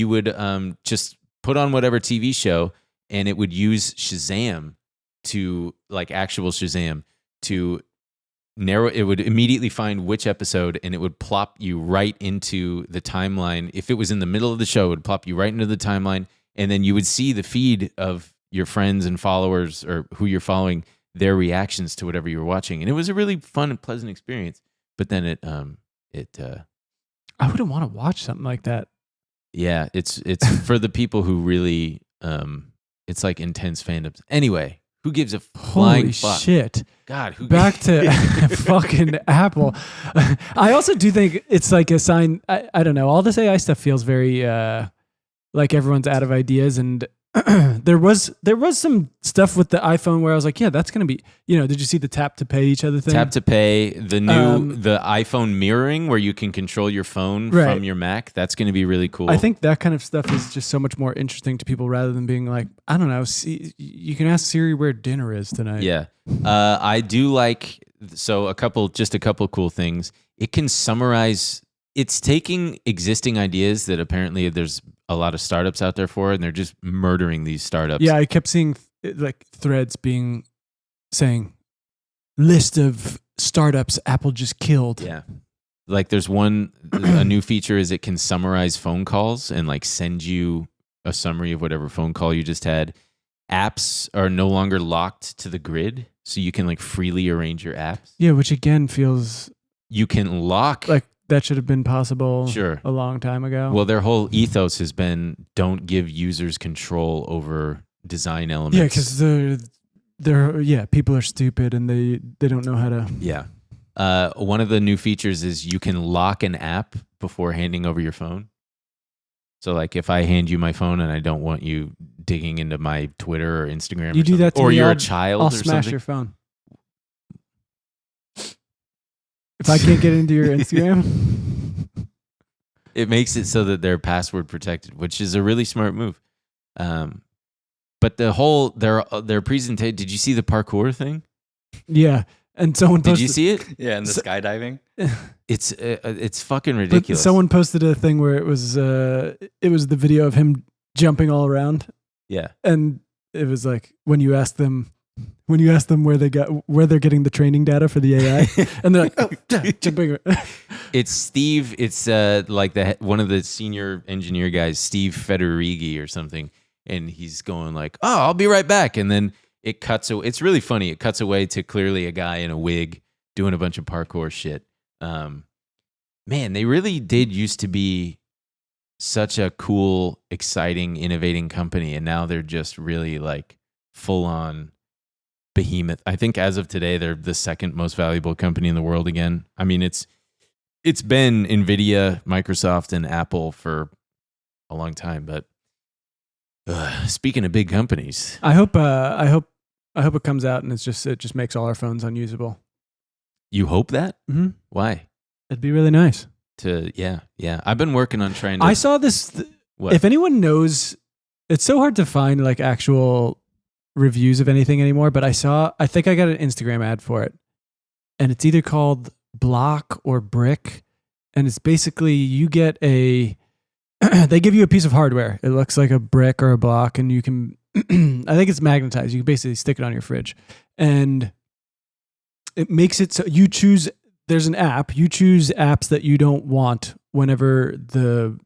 Speaker 1: would just put on whatever TV show, and it would use Shazam to, like actual Shazam, to narrow. It would immediately find which episode, and it would plop you right into the timeline. If it was in the middle of the show, it would plop you right into the timeline, and then you would see the feed of your friends and followers or who you're following, their reactions to whatever you were watching, and it was a really fun and pleasant experience. But then
Speaker 2: I wouldn't want to watch something like that.
Speaker 1: yeah, it's for the people who really it's like intense fandoms. Anyway, who gives a flying
Speaker 2: Holy
Speaker 1: fuck?
Speaker 2: shit.
Speaker 1: God, who
Speaker 2: Back to fucking Apple. I also do think it's like a sign. I don't know. All this AI stuff feels very like everyone's out of ideas. And there was some stuff with the iPhone where I was like, yeah, that's going to be, did you see the tap to pay each other thing?
Speaker 1: Tap to pay, the new the iPhone mirroring where you can control your phone
Speaker 2: Right.
Speaker 1: from your Mac. That's going to be really cool.
Speaker 2: I think that kind of stuff is just so much more interesting to people rather than being like, I don't know, you can ask Siri where dinner is tonight.
Speaker 1: Yeah. I do like, so a couple cool things. It can summarize, it's taking existing ideas that apparently there's a lot of startups out there for, and they're just murdering these startups.
Speaker 2: Yeah, I kept seeing like threads saying list of startups Apple just killed.
Speaker 1: Yeah. Like there's a new feature is it can summarize phone calls and like send you a summary of whatever phone call you just had. Apps are no longer locked to the grid, so you can like freely arrange your apps.
Speaker 2: Yeah, which again feels
Speaker 1: You can lock.
Speaker 2: like that should have been possible
Speaker 1: Sure.
Speaker 2: a long time ago.
Speaker 1: Well, their whole ethos has been don't give users control over design elements.
Speaker 2: yeah, because they're people are stupid and they don't know how to.
Speaker 1: Yeah. One of the new features is you can lock an app before handing over your phone. So like if I hand you my phone and I don't want you digging into my Twitter or Instagram
Speaker 2: You
Speaker 1: or
Speaker 2: do that to
Speaker 1: or
Speaker 2: me,
Speaker 1: you're a
Speaker 2: I'll
Speaker 1: child or
Speaker 2: smash
Speaker 1: something.
Speaker 2: your phone. If I can't get into your Instagram,
Speaker 1: It makes it so that they're password protected, which is a really smart move. But the whole their presentation, did you see the parkour thing?
Speaker 2: yeah. And someone
Speaker 1: Did
Speaker 2: posted,
Speaker 1: you see it?
Speaker 3: Yeah, and the skydiving.
Speaker 1: It's fucking
Speaker 2: but
Speaker 1: ridiculous.
Speaker 2: someone posted a thing where it was the video of him jumping all around,
Speaker 1: Yeah.
Speaker 2: and it was like when you ask them where they're getting the training data for the AI, and they're like, oh, jumping.
Speaker 1: It's Steve. It's like one of the senior engineer guys, Steve Federighi or something, and he's going like, "Oh, I'll be right back," and then it cuts. It's really funny. It cuts away to clearly a guy in a wig doing a bunch of parkour shit. Man, they really did used to be such a cool, exciting, innovating company, and now they're just really like full on behemoth. I think as of today, they're the second most valuable company in the world again. I mean, it's been Nvidia, Microsoft, and Apple for a long time. But speaking of big companies,
Speaker 2: I hope it comes out and it just makes all our phones unusable.
Speaker 1: you hope that?
Speaker 2: Mm-hmm.
Speaker 1: Why?
Speaker 2: It'd be really nice.
Speaker 1: Yeah. I've been working on trying to.
Speaker 2: I saw this.
Speaker 1: What?
Speaker 2: If anyone knows, it's so hard to find like actual reviews of anything anymore. But I think I got an Instagram ad for it, and it's either called Block or Brick, and it's basically you get they give you a piece of hardware. It looks like a brick or a block, and you can. I think it's magnetized. You can basically stick it on your fridge, and it makes it so you choose. There's an app. You choose apps that you don't want whenever the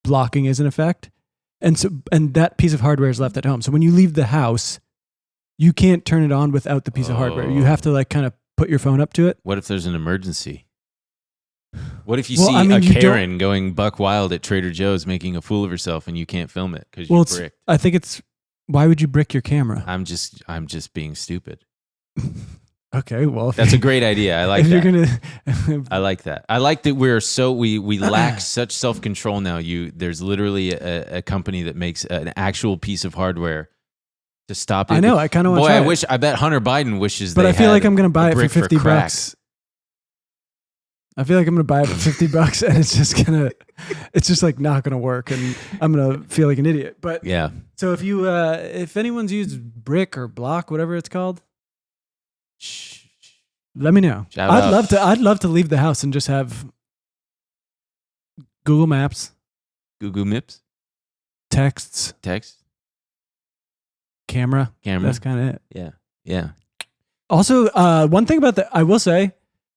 Speaker 2: blocking is in effect. And that piece of hardware is left at home. So when you leave the house, you can't turn it on without the piece of hardware. You have to like kind of put your phone up to it.
Speaker 1: What if there's an emergency? What if you
Speaker 2: Well,
Speaker 1: see
Speaker 2: I mean,
Speaker 1: a
Speaker 2: you don't-
Speaker 1: Karen going buck wild at Trader Joe's making a fool of herself and you can't film it because you bricked?
Speaker 2: I think it's, why would you brick your camera?
Speaker 1: I'm just being stupid.
Speaker 2: Okay, well.
Speaker 1: That's a great idea. I like
Speaker 2: if
Speaker 1: that.
Speaker 2: you're going
Speaker 1: I like that. I like that we lack such self-control now. There's literally a company that makes an actual piece of hardware to stop it.
Speaker 2: I know, I kind of want to
Speaker 1: Boy,
Speaker 2: try it.
Speaker 1: I bet Hunter Biden wishes
Speaker 2: But
Speaker 1: they
Speaker 2: I feel
Speaker 1: had
Speaker 2: like I'm going to buy
Speaker 1: a
Speaker 2: it for
Speaker 1: brick
Speaker 2: $50.
Speaker 1: crack.
Speaker 2: I feel like I'm going to buy it for $50 and it's just like not going to work and I'm going to feel like an idiot. But
Speaker 1: Yeah.
Speaker 2: so if anyone's used Brick or Block, whatever it's called, let me know.
Speaker 1: Shout
Speaker 2: I'd
Speaker 1: out.
Speaker 2: love to leave the house and just have Google Maps,
Speaker 1: Google Maps,
Speaker 2: texts,
Speaker 1: text,
Speaker 2: camera.
Speaker 1: camera.
Speaker 2: That's kind of it.
Speaker 1: Yeah.
Speaker 2: Also, one thing about I will say,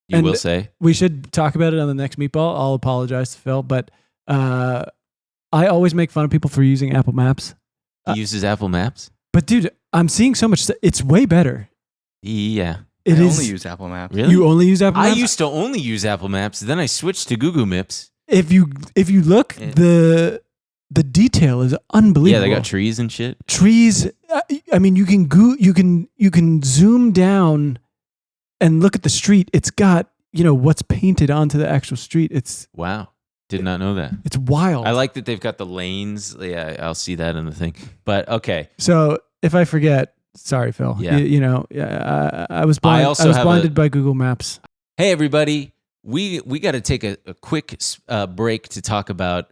Speaker 1: You
Speaker 2: And
Speaker 1: will say.
Speaker 2: we should talk about it on the next meatball. I'll apologize to Phil, but I always make fun of people for using Apple Maps.
Speaker 1: He uses Apple Maps?
Speaker 2: But dude, I'm seeing so much. It's way better.
Speaker 1: Yeah.
Speaker 2: It
Speaker 3: I
Speaker 2: is.
Speaker 3: only use Apple Maps.
Speaker 1: Really?
Speaker 2: You only use Apple
Speaker 1: I
Speaker 2: Maps?
Speaker 1: used to only use Apple Maps. Then I switched to Google Maps.
Speaker 2: If you look,
Speaker 1: Yeah.
Speaker 2: the detail is unbelievable.
Speaker 1: Yeah, they got trees and shit.
Speaker 2: Trees. I mean, you can zoom down and look at the street. It's got what's painted onto the actual street. It's
Speaker 1: Wow. Did not know that.
Speaker 2: it's wild.
Speaker 1: I like that they've got the lanes. Yeah, I'll see that in the thing. But okay.
Speaker 2: So if I forget, sorry, Phil.
Speaker 1: Yeah.
Speaker 2: I was blind.
Speaker 1: I
Speaker 2: I
Speaker 1: also
Speaker 2: was
Speaker 1: have
Speaker 2: blinded by Google Maps.
Speaker 1: Hey, everybody. We got to take a quick break to talk about.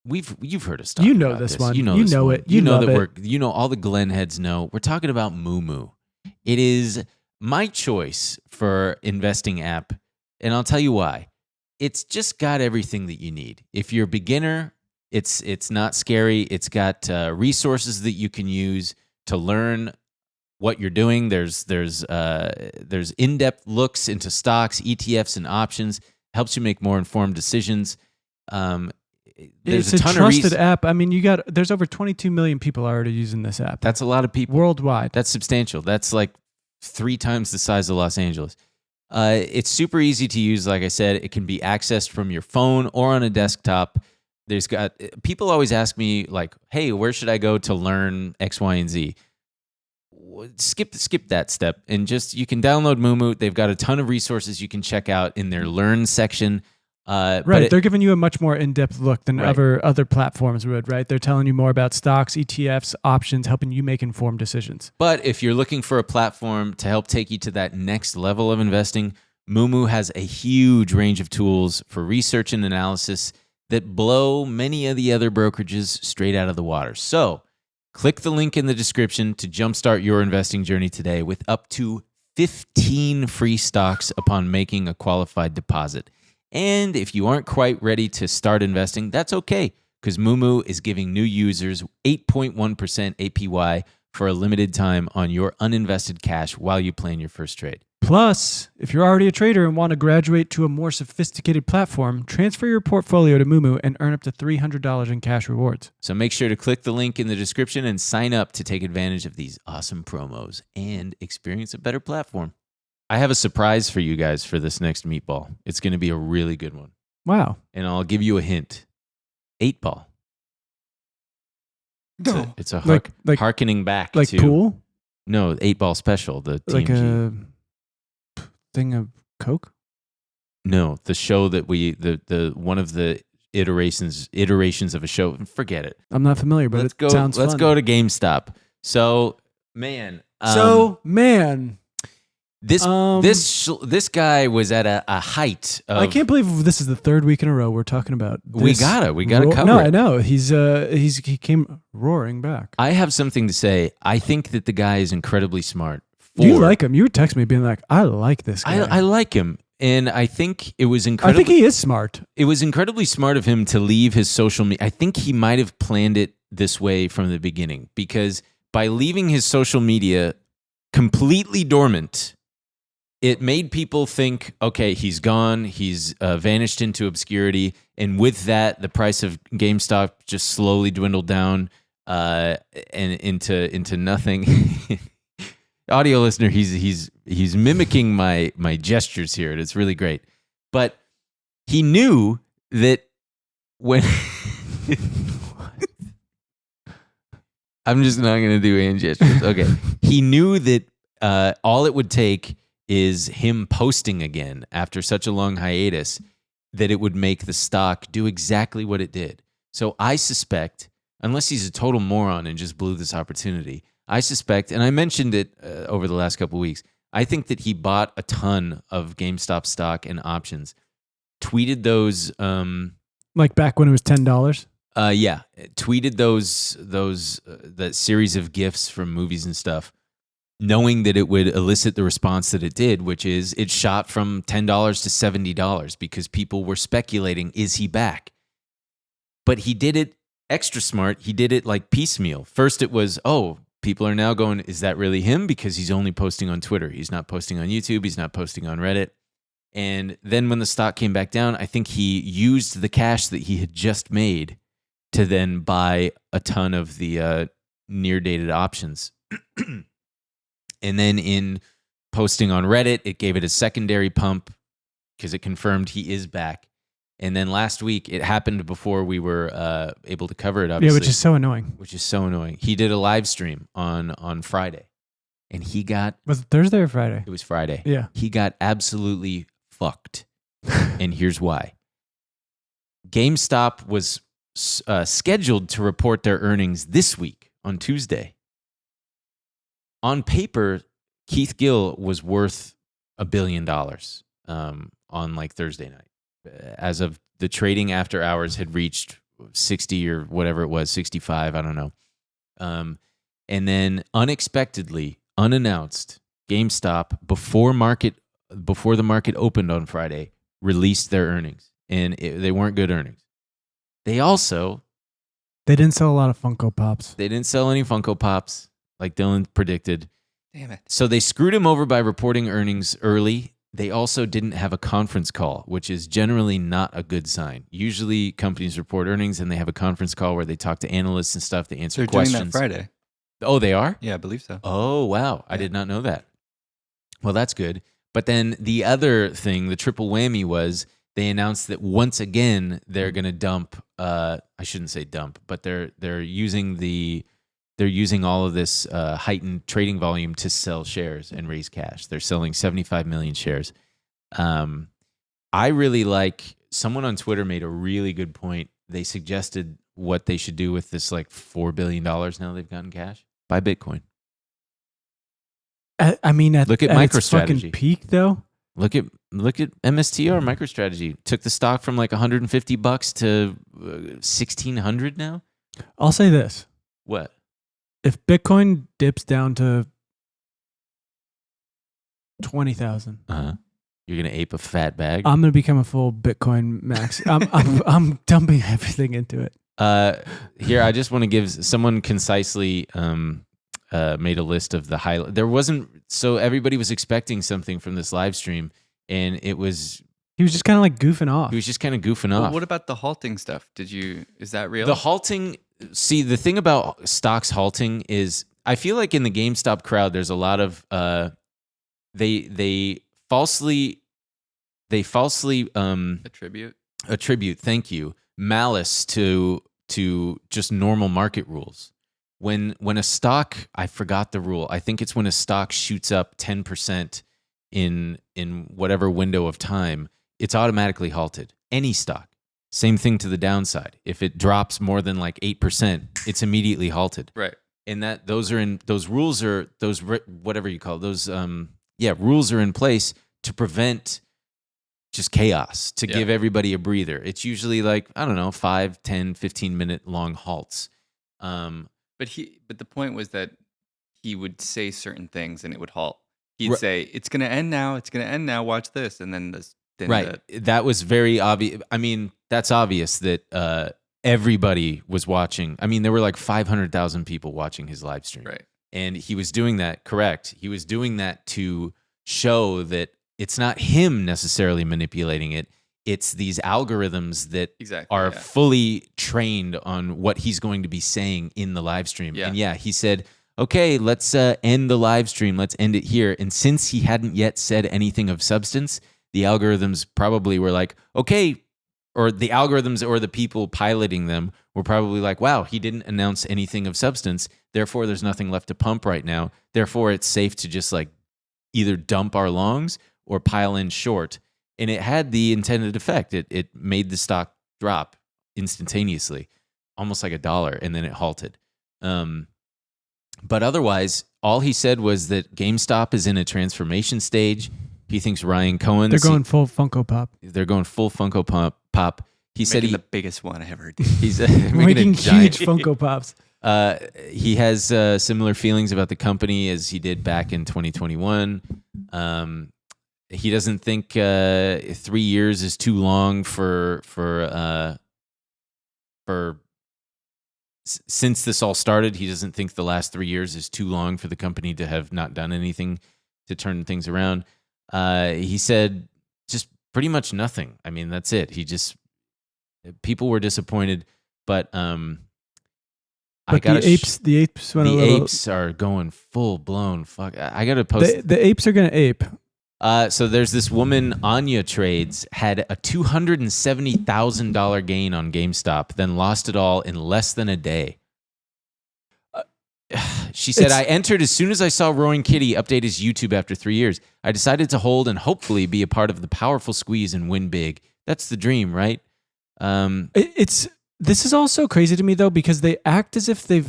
Speaker 1: You've heard us talk.
Speaker 2: You know
Speaker 1: about
Speaker 2: this one.
Speaker 1: You know
Speaker 2: You
Speaker 1: this
Speaker 2: know
Speaker 1: one.
Speaker 2: it. You
Speaker 1: know
Speaker 2: love
Speaker 1: that
Speaker 2: it.
Speaker 1: all the Glen heads know. We're talking about MooMoo. It is my choice for investing app, and I'll tell you why. It's just got everything that you need. If you're a beginner, it's not scary. It's got resources that you can use to learn what you're doing. There's in-depth looks into stocks, ETFs, and options. Helps you make more informed decisions. There's
Speaker 2: It's a
Speaker 1: ton
Speaker 2: trusted
Speaker 1: of
Speaker 2: app. I mean, there's over 22 million people already using this app.
Speaker 1: That's a lot of people.
Speaker 2: Worldwide.
Speaker 1: That's substantial. That's like 3 times the size of Los Angeles. It's super easy to use. Like I said, it can be accessed from your phone or on a desktop. People always ask me like, "Hey, where should I go to learn X, Y, and Z?" Skip that step and you can download MooMoo. They've got a ton of resources you can check out in their Learn section.
Speaker 2: Right. They're giving you a much more in-depth look than
Speaker 1: Right.
Speaker 2: other platforms would, right? They're telling you more about stocks, ETFs, options, helping you make informed decisions.
Speaker 1: But if you're looking for a platform to help take you to that next level of investing, MooMoo has a huge range of tools for research and analysis that blow many of the other brokerages straight out of the water. So click the link in the description to jumpstart your investing journey today with up to 15 free stocks upon making a qualified deposit. And if you aren't quite ready to start investing, that's okay, because MooMoo is giving new users 8.1% APY for a limited time on your uninvested cash while you plan your first trade.
Speaker 2: Plus, if you're already a trader and want to graduate to a more sophisticated platform, transfer your portfolio to MooMoo and earn up to $300 in cash rewards.
Speaker 1: So make sure to click the link in the description and sign up to take advantage of these awesome promos and experience a better platform. I have a surprise for you guys for this next meatball. It's going to be a really good one.
Speaker 2: Wow.
Speaker 1: And I'll give you a hint. 8-ball.
Speaker 3: No.
Speaker 1: It's a
Speaker 2: Like
Speaker 1: harkening back
Speaker 2: like
Speaker 1: to
Speaker 2: pool?
Speaker 1: No, 8-ball special, the
Speaker 2: Like
Speaker 1: TNG.
Speaker 2: a thing of Coke?
Speaker 1: No, the show that the one of the iterations of a show. Forget it.
Speaker 2: I'm not familiar, but
Speaker 1: Let's
Speaker 2: it
Speaker 1: go.
Speaker 2: sounds
Speaker 1: Let's
Speaker 2: fun.
Speaker 1: go to GameStop. So, man. This guy was at a height of.
Speaker 2: I can't believe this is the third week in a row we're talking about this.
Speaker 1: We gotta cover
Speaker 2: No,
Speaker 1: it.
Speaker 2: I know. He came roaring back.
Speaker 1: I have something to say. I think that the guy is incredibly smart.
Speaker 2: You like him. You would text me being like, I like this guy.
Speaker 1: I like him. And I think it was
Speaker 2: I
Speaker 1: incredibly.
Speaker 2: think he is smart.
Speaker 1: It was incredibly smart of him to leave his social media. I think he might have planned it this way from the beginning, because by leaving his social media completely dormant, it made people think, okay, he's gone. He's vanished into obscurity. And with that, the price of GameStop just slowly dwindled down and into nothing. Audio listener, he's mimicking my gestures here, and it's really great. But he knew that when I'm just not going to do hand gestures. Okay, he knew that all it would take is him posting again after such a long hiatus, that it would make the stock do exactly what it did. So I suspect, unless he's a total moron and just blew this opportunity, I suspect, and I mentioned it over the last couple of weeks, I think that he bought a ton of GameStop stock and options, tweeted those.
Speaker 2: Like back when it was $10.
Speaker 1: Yeah, tweeted that series of gifts from movies and stuff, knowing that it would elicit the response that it did, which is it shot from $10 to $70 because people were speculating, is he back? But he did it extra smart. He did it like piecemeal. First it was, people are now going, is that really him? Because he's only posting on Twitter. He's not posting on YouTube. He's not posting on Reddit. And then when the stock came back down, I think he used the cash that he had just made to then buy a ton of the near-dated options. And then in posting on Reddit, it gave it a secondary pump because it confirmed he is back. And then last week, it happened before we were able to cover it, obviously.
Speaker 2: Yeah, which is so annoying.
Speaker 1: Which is so annoying. He did a live stream on Friday. And he got...
Speaker 2: Was it Thursday or Friday?
Speaker 1: It was Friday.
Speaker 2: Yeah.
Speaker 1: He got absolutely fucked. And here's why. GameStop was scheduled to report their earnings this week on Tuesday. On paper, Keith Gill was worth $1 billion on like Thursday night. As of the trading after hours had reached 60 or whatever it was, 65, I don't know. And then unexpectedly, unannounced, GameStop, before the market opened on Friday, released their earnings. And they weren't good earnings. They
Speaker 2: didn't sell a lot of Funko Pops.
Speaker 1: They didn't sell any Funko Pops, like Dylan predicted.
Speaker 3: Damn it.
Speaker 1: So they screwed him over by reporting earnings early. They also didn't have a conference call, which is generally not a good sign. Usually companies report earnings and they have a conference call where they talk to analysts and stuff. They answer
Speaker 3: They're
Speaker 1: questions.
Speaker 3: doing that Friday.
Speaker 1: Oh, they are?
Speaker 3: Yeah, I believe so.
Speaker 1: Oh, wow. I did not know that. Well, that's good. But then the other thing, the triple whammy, was they announced that once again they're going to dump. I shouldn't say dump, but they're using all of this heightened trading volume to sell shares and raise cash. They're selling 75 million shares. I really like. Someone on Twitter made a really good point. They suggested what they should do with this like $4 billion now they've gotten cash. Buy Bitcoin.
Speaker 2: I mean,
Speaker 1: Look at
Speaker 2: its fucking
Speaker 1: MicroStrategy.
Speaker 2: peak though.
Speaker 1: Look at MSTR MicroStrategy. Took the stock from like $150 to 1,600 now.
Speaker 2: I'll say this:
Speaker 1: What?
Speaker 2: if Bitcoin dips down to 20,000,
Speaker 1: You're gonna ape a fat bag.
Speaker 2: I'm gonna become a full Bitcoin max. I'm dumping everything into it.
Speaker 1: Here, I just want to give someone concisely made a list of the highlight. There wasn't, so everybody was expecting something from this live stream, and it was
Speaker 2: He was just kind of like goofing off.
Speaker 1: he was just kind of goofing
Speaker 3: Well,
Speaker 1: off.
Speaker 3: what about the halting stuff? Is that real?
Speaker 1: The halting. See, the thing about stocks halting is, I feel like in the GameStop crowd, there's a lot of they falsely attribute, thank you, malice to just normal market rules. When a stock, I forgot the rule. I think it's when a stock shoots up 10% in whatever window of time, it's automatically halted. Any stock. Same thing to the downside. If it drops more than like 8%, it's immediately halted.
Speaker 3: right.
Speaker 1: And those rules are whatever you call it, those rules are in place to prevent just chaos, to give everybody a breather. It's usually like, I don't know, 5, 10, 15-minute long halts.
Speaker 3: But the point was that he would say certain things and it would halt. He'd say, "It's going to end now. It's going to end now. Watch this." And then
Speaker 1: That was very obvious. I mean, that's obvious that everybody was watching. I mean, there were like 500,000 people watching his live stream.
Speaker 3: Right.
Speaker 1: And he was doing that, correct. He was doing that to show that it's not him necessarily manipulating it. It's these algorithms that are fully trained on what he's going to be saying in the live stream.
Speaker 3: Yeah.
Speaker 1: And he said, okay, let's end the live stream. Let's end it here. And since he hadn't yet said anything of substance, the algorithms probably were like, okay, or the algorithms or the people piloting them were probably like, wow, he didn't announce anything of substance. Therefore, there's nothing left to pump right now. Therefore, it's safe to just like either dump our longs or pile in short. And it had the intended effect. It made the stock drop instantaneously, almost like $1, and then it halted. But otherwise, all he said was that GameStop is in a transformation stage. He thinks Ryan Cohen.
Speaker 2: They're going full Funko Pop.
Speaker 1: They're going full Funko Pop. He said
Speaker 3: the biggest one I ever did.
Speaker 1: He's
Speaker 2: making huge Funko Pops.
Speaker 1: He has similar feelings about the company as he did back in 2021. He doesn't think 3 years is too long for since this all started. He doesn't think the last 3 years is too long for the company to have not done anything to turn things around. He said, just pretty much nothing. I mean, that's it. People were disappointed, but I
Speaker 2: But
Speaker 1: gotta
Speaker 2: the apes went a
Speaker 1: the
Speaker 2: little.
Speaker 1: apes are going full blown. Fuck, I gotta post.
Speaker 2: The apes are gonna ape.
Speaker 1: So there's this woman, Anya Trades, had a $270,000 gain on GameStop, then lost it all in less than a day. She said, I entered as soon as I saw Roaring Kitty update his YouTube after 3 years. I decided to hold and hopefully be a part of the powerful squeeze and win big. That's the dream, right?
Speaker 2: This is also crazy to me though, because they act as if they're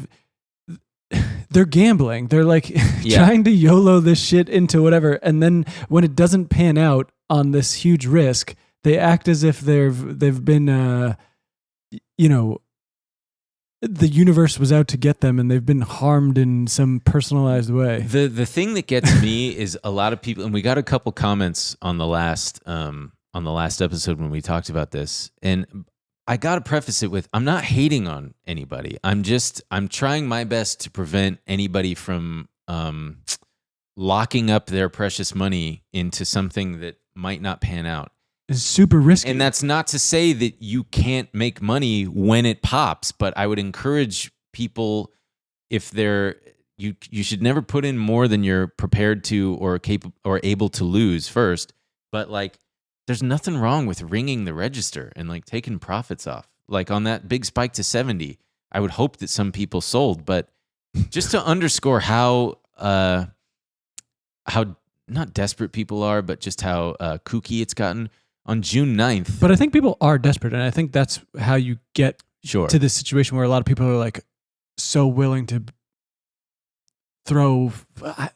Speaker 2: gambling. They're like trying to YOLO this shit into whatever, and then when it doesn't pan out on this huge risk, they act as if they've been the universe was out to get them and they've been harmed in some personalized way.
Speaker 1: The thing that gets me is a lot of people, and we got a couple comments on the last episode when we talked about this, and I got to preface it with, I'm not hating on anybody. I'm trying my best to prevent anybody from locking up their precious money into something that might not pan out.
Speaker 2: It's super risky.
Speaker 1: And that's not to say that you can't make money when it pops, but I would encourage people, if you should never put in more than you're prepared to or able to lose first. But like, there's nothing wrong with ringing the register and like taking profits off. Like on that big spike to 70, I would hope that some people sold, but just to underscore how not desperate people are, but just how kooky it's gotten. On June 9th.
Speaker 2: But I think people are desperate, and I think that's how you get
Speaker 1: to
Speaker 2: this situation where a lot of people are like so willing to throw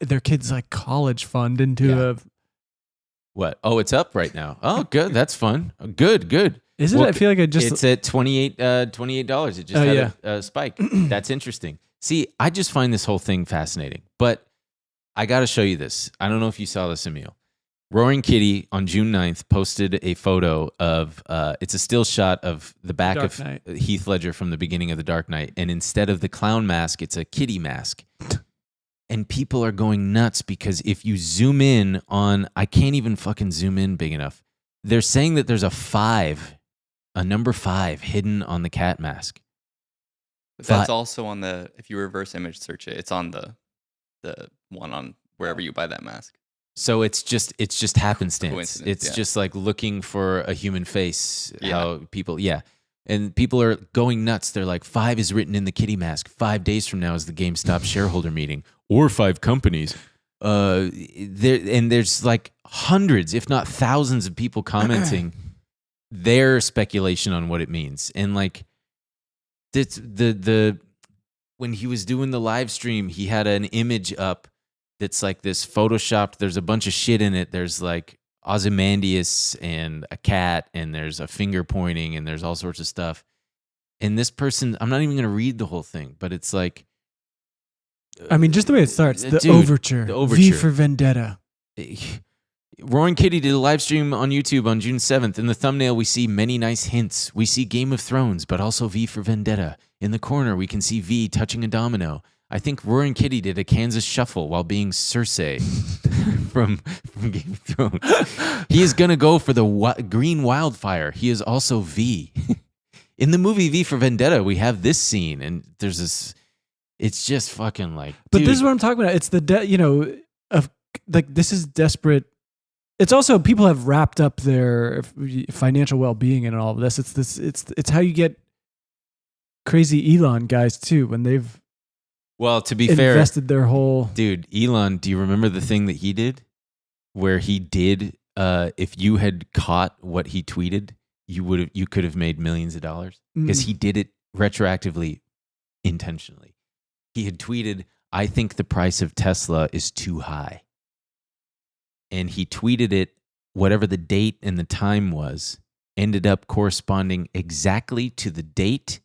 Speaker 2: their kids' like college fund into a...
Speaker 1: What? Oh, it's up right now. Oh, good. That's fun. Good.
Speaker 2: Is it?
Speaker 1: Well,
Speaker 2: I feel like
Speaker 1: it's at $28. It just had a spike. That's interesting. See, I just find this whole thing fascinating, but I got to show you this. I don't know if you saw this, Emil. Roaring Kitty on June 9th posted a photo of, it's a still shot of the back
Speaker 2: Dark
Speaker 1: of
Speaker 2: Knight.
Speaker 1: Heath Ledger from the beginning of The Dark Knight. And instead of the clown mask, it's a kitty mask. And people are going nuts because if you zoom in on, I can't even fucking zoom in big enough. They're saying that there's a number 5 hidden on the cat mask.
Speaker 3: But that's also on if you reverse image search it, it's on the one on wherever you buy that mask.
Speaker 1: So it's just happenstance. It's
Speaker 3: yeah.
Speaker 1: just like looking for a human face. How people, and people are going nuts. They're like, 5 is written in the kitty mask. 5 days from now is the GameStop shareholder meeting, or 5 companies. There's like hundreds, if not thousands, of people commenting their speculation on what it means. And like, when he was doing the live stream, he had an image up that's like this photoshopped. There's a bunch of shit in it. There's like Ozymandias and a cat, and there's a finger pointing, and there's all sorts of stuff. And this person, I'm not even going to read the whole thing, but it's like,
Speaker 2: I mean, just the way it starts, the
Speaker 1: dude,
Speaker 2: overture, V for Vendetta.
Speaker 1: Roaring Kitty did a live stream on YouTube on June 7th. In the thumbnail, we see many nice hints. We see Game of Thrones, but also V for Vendetta. In the corner, we can see V touching a domino. I think Roaring Kitty did a Kansas shuffle while being Cersei from Game of Thrones. He is going to go for the green wildfire. He is also V. In the movie V for Vendetta, we have this scene, and there's this... It's just fucking like...
Speaker 2: But
Speaker 1: dude.
Speaker 2: this is what I'm talking about. It's this is desperate. It's also, people have wrapped up their financial well-being in all of this. It's how you get crazy Elon guys too, when they've...
Speaker 1: Well, to be
Speaker 2: invested their whole...
Speaker 1: Dude, Elon, do you remember the thing that he did? Where he did, if you had caught what he tweeted, you could have made millions of dollars. Because he did it retroactively, intentionally. He had tweeted, I think the price of Tesla is too high. And he tweeted it, whatever the date and the time was, ended up corresponding exactly to the date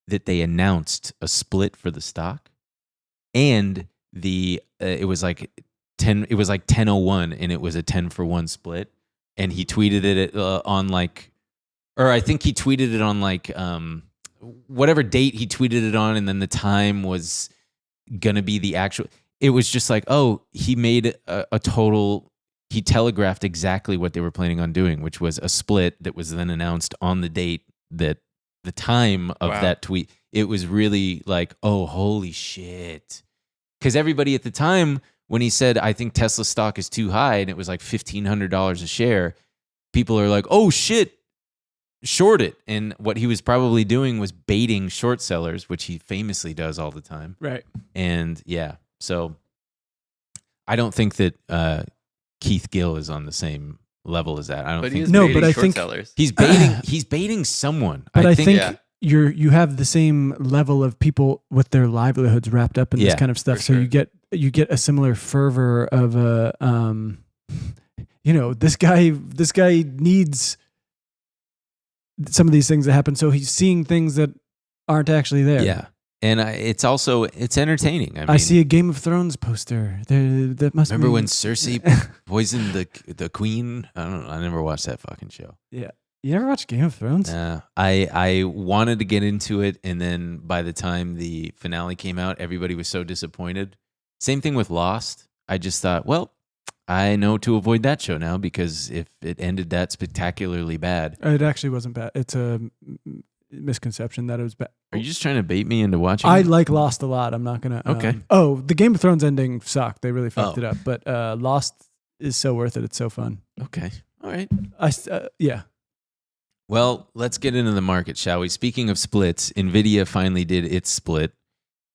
Speaker 1: that they announced a split for the stock. And it was like 10:01, and it was a 10-for-1 split. And he tweeted it on like, or I think he tweeted it on like whatever date he tweeted it on, and then the time was gonna be the actual. It was just like, oh, he made a total he telegraphed exactly what they were planning on doing, which was a split that was then announced on the date that the time of
Speaker 3: Wow.
Speaker 1: that tweet. It was really like, oh, holy shit. Because everybody at the time, when he said, I think Tesla stock is too high, and it was like $1,500 a share, people are like, oh shit, short it. And what he was probably doing was baiting short sellers, which he famously does all the time.
Speaker 2: Right.
Speaker 1: And yeah, so I don't think that Keith Gill is on the same level as that. I don't
Speaker 3: But he
Speaker 1: think
Speaker 3: is
Speaker 2: No,
Speaker 3: baiting
Speaker 2: but I
Speaker 3: short
Speaker 2: think-
Speaker 3: sellers.
Speaker 1: he's baiting. He's baiting someone.
Speaker 2: But I think
Speaker 3: yeah.
Speaker 2: you have the same level of people with their livelihoods wrapped up in this
Speaker 1: Yeah,
Speaker 2: kind of stuff.
Speaker 3: for
Speaker 2: So
Speaker 3: sure.
Speaker 2: you get a similar fervor of this guy needs some of these things that happen. So he's seeing things that aren't actually there.
Speaker 1: Yeah, and it's entertaining. I mean,
Speaker 2: I see a Game of Thrones poster. That must
Speaker 1: remember
Speaker 2: be,
Speaker 1: when Cersei poisoned the queen? I don't know. I never watched that fucking show.
Speaker 2: Yeah. You never watched Game of Thrones?
Speaker 1: I wanted to get into it, and then by the time the finale came out, everybody was so disappointed. Same thing with Lost. I just thought, well, I know to avoid that show now, because if it ended that spectacularly bad.
Speaker 2: It actually wasn't bad. It's a misconception that it was bad.
Speaker 1: Are you just trying to bait me into watching
Speaker 2: I
Speaker 1: it?
Speaker 2: like Lost a lot. I'm not gonna.
Speaker 1: Okay.
Speaker 2: The Game of Thrones ending sucked. They really fucked
Speaker 1: Oh.
Speaker 2: it up. But Lost is so worth it. It's so fun.
Speaker 1: Okay. All right.
Speaker 2: Yeah.
Speaker 1: Well, let's get into the market, shall we? Speaking of splits, Nvidia finally did its split.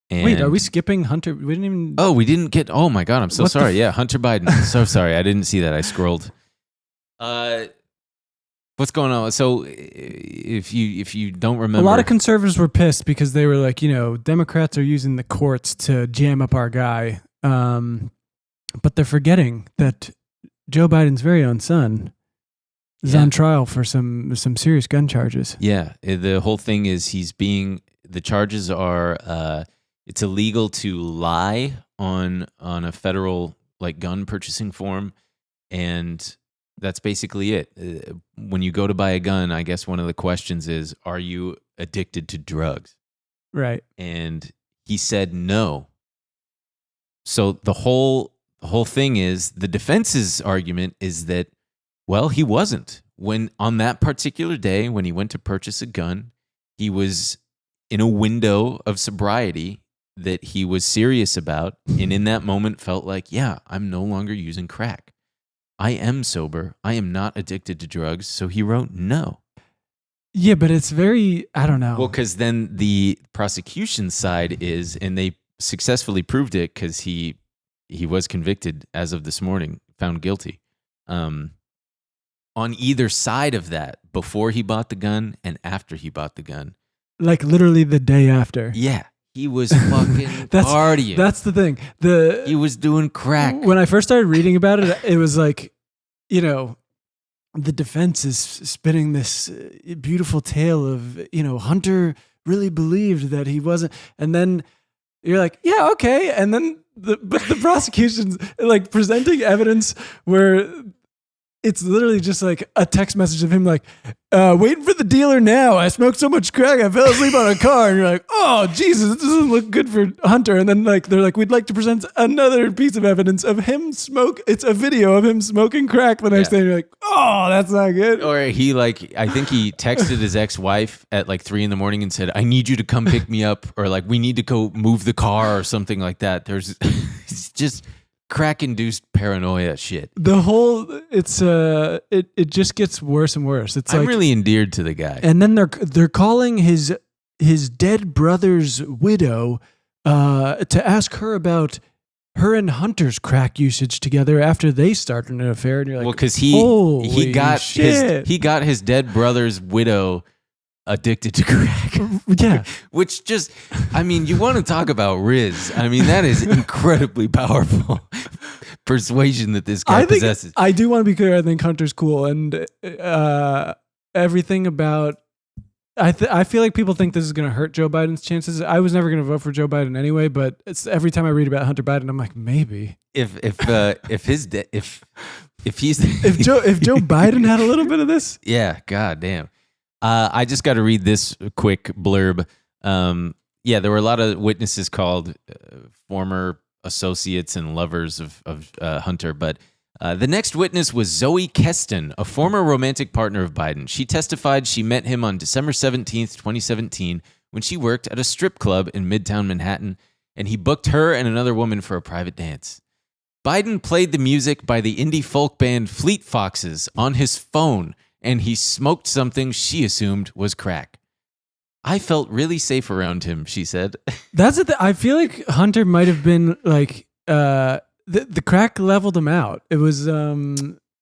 Speaker 1: And
Speaker 2: Wait, are we skipping Hunter? We didn't even.
Speaker 1: Oh, we didn't get. Oh my God, I'm so
Speaker 2: What the
Speaker 1: sorry. Yeah, Hunter Biden. So sorry, I didn't see that. I scrolled. What's going on? So, if you don't remember,
Speaker 2: A lot of conservatives were pissed because they were like, Democrats are using the courts to jam up our guy, but they're forgetting that Joe Biden's very own son is
Speaker 1: Yeah.
Speaker 2: on trial for some serious gun charges.
Speaker 1: Yeah, the whole thing is the charges are it's illegal to lie on a federal gun purchasing form, and that's basically it. When you go to buy a gun, I guess one of the questions is, are you addicted to drugs?
Speaker 2: Right.
Speaker 1: And he said no. So the whole thing is, the defense's argument is that, well, he wasn't. When on that particular day, when he went to purchase a gun, he was in a window of sobriety that he was serious about, and in that moment felt like, yeah, I'm no longer using crack. I am sober. I am not addicted to drugs. So he wrote no.
Speaker 2: Yeah, but it's very, I don't know.
Speaker 1: Well, because then the prosecution side is, and they successfully proved it because he was convicted as of this morning, found guilty. On either side of that, before he bought the gun and after he bought the gun.
Speaker 2: Like literally the day after.
Speaker 1: Yeah, he was fucking partying.
Speaker 2: That's the thing.
Speaker 1: He was doing crack.
Speaker 2: When I first started reading about it, it was like, the defense is spinning this beautiful tale of, Hunter really believed that he wasn't. And then you're like, yeah, okay. And then the prosecution's presenting evidence where it's literally just like a text message of him waiting for the dealer now. I smoked so much crack, I fell asleep on a car. And you're like, oh, Jesus, this doesn't look good for Hunter. And then they're like, we'd like to present another piece of evidence of him It's a video of him smoking crack the next day. And you're like, oh, that's not good.
Speaker 1: Or he I think he texted his ex-wife at 3 a.m. and said, I need you to come pick me up, or we need to go move the car or something like that. There's it's just crack-induced paranoia shit.
Speaker 2: The whole, it just gets worse and worse. It's
Speaker 1: I'm really endeared to the guy.
Speaker 2: and then they're calling his dead brother's widow to ask her about her and Hunter's crack usage together after they started an affair. And you're like,
Speaker 1: Well, because he
Speaker 2: holy
Speaker 1: got
Speaker 2: shit.
Speaker 1: his dead brother's widow addicted to crack.
Speaker 2: Yeah.
Speaker 1: Which just, you want to talk about Riz. That is incredibly powerful persuasion that this guy possesses.
Speaker 2: I do want to be clear. I think Hunter's cool, and everything about. I feel like people think this is going to hurt Joe Biden's chances. I was never going to vote for Joe Biden anyway, but it's every time I read about Hunter Biden, I'm like, maybe
Speaker 1: If he's
Speaker 2: if Joe Biden had a little bit of this.
Speaker 1: yeah, goddamn. I just got to read this quick blurb. There were a lot of witnesses called, former associates and lovers of Hunter, but The next witness was Zoe Keston, a former romantic partner of Biden. She testified she met him on December 17th, 2017, when she worked at a strip club in Midtown Manhattan, and he booked her and another woman for a private dance. Biden played the music by the indie folk band Fleet Foxes on his phone, and he smoked something she assumed was crack. I felt really safe around him, she said.
Speaker 2: That's it. I feel like Hunter might have been like the crack leveled him out. It was a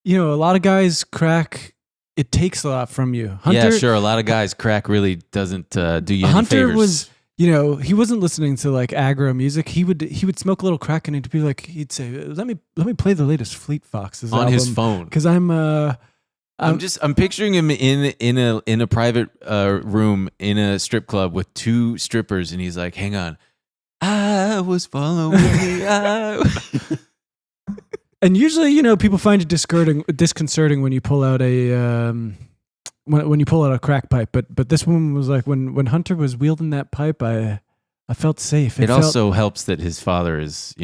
Speaker 2: lot of guys crack. It takes a lot from you. Hunter,
Speaker 1: yeah, sure. A lot of guys crack really doesn't do you any
Speaker 2: Hunter
Speaker 1: favors.
Speaker 2: was, he wasn't listening to like aggro music. He would smoke a little crack and he'd be like, he'd say, "Let me play the latest Fleet Foxes
Speaker 1: on
Speaker 2: album,
Speaker 1: his phone."
Speaker 2: Because
Speaker 1: I'm picturing him in a private room in a strip club with two strippers, and he's like, "Hang on, I was following the
Speaker 2: And usually, people find it disconcerting when you pull out a when you pull out a crack pipe. But this woman was like, when Hunter was wielding that pipe, I felt safe.
Speaker 1: It also helps that his father is,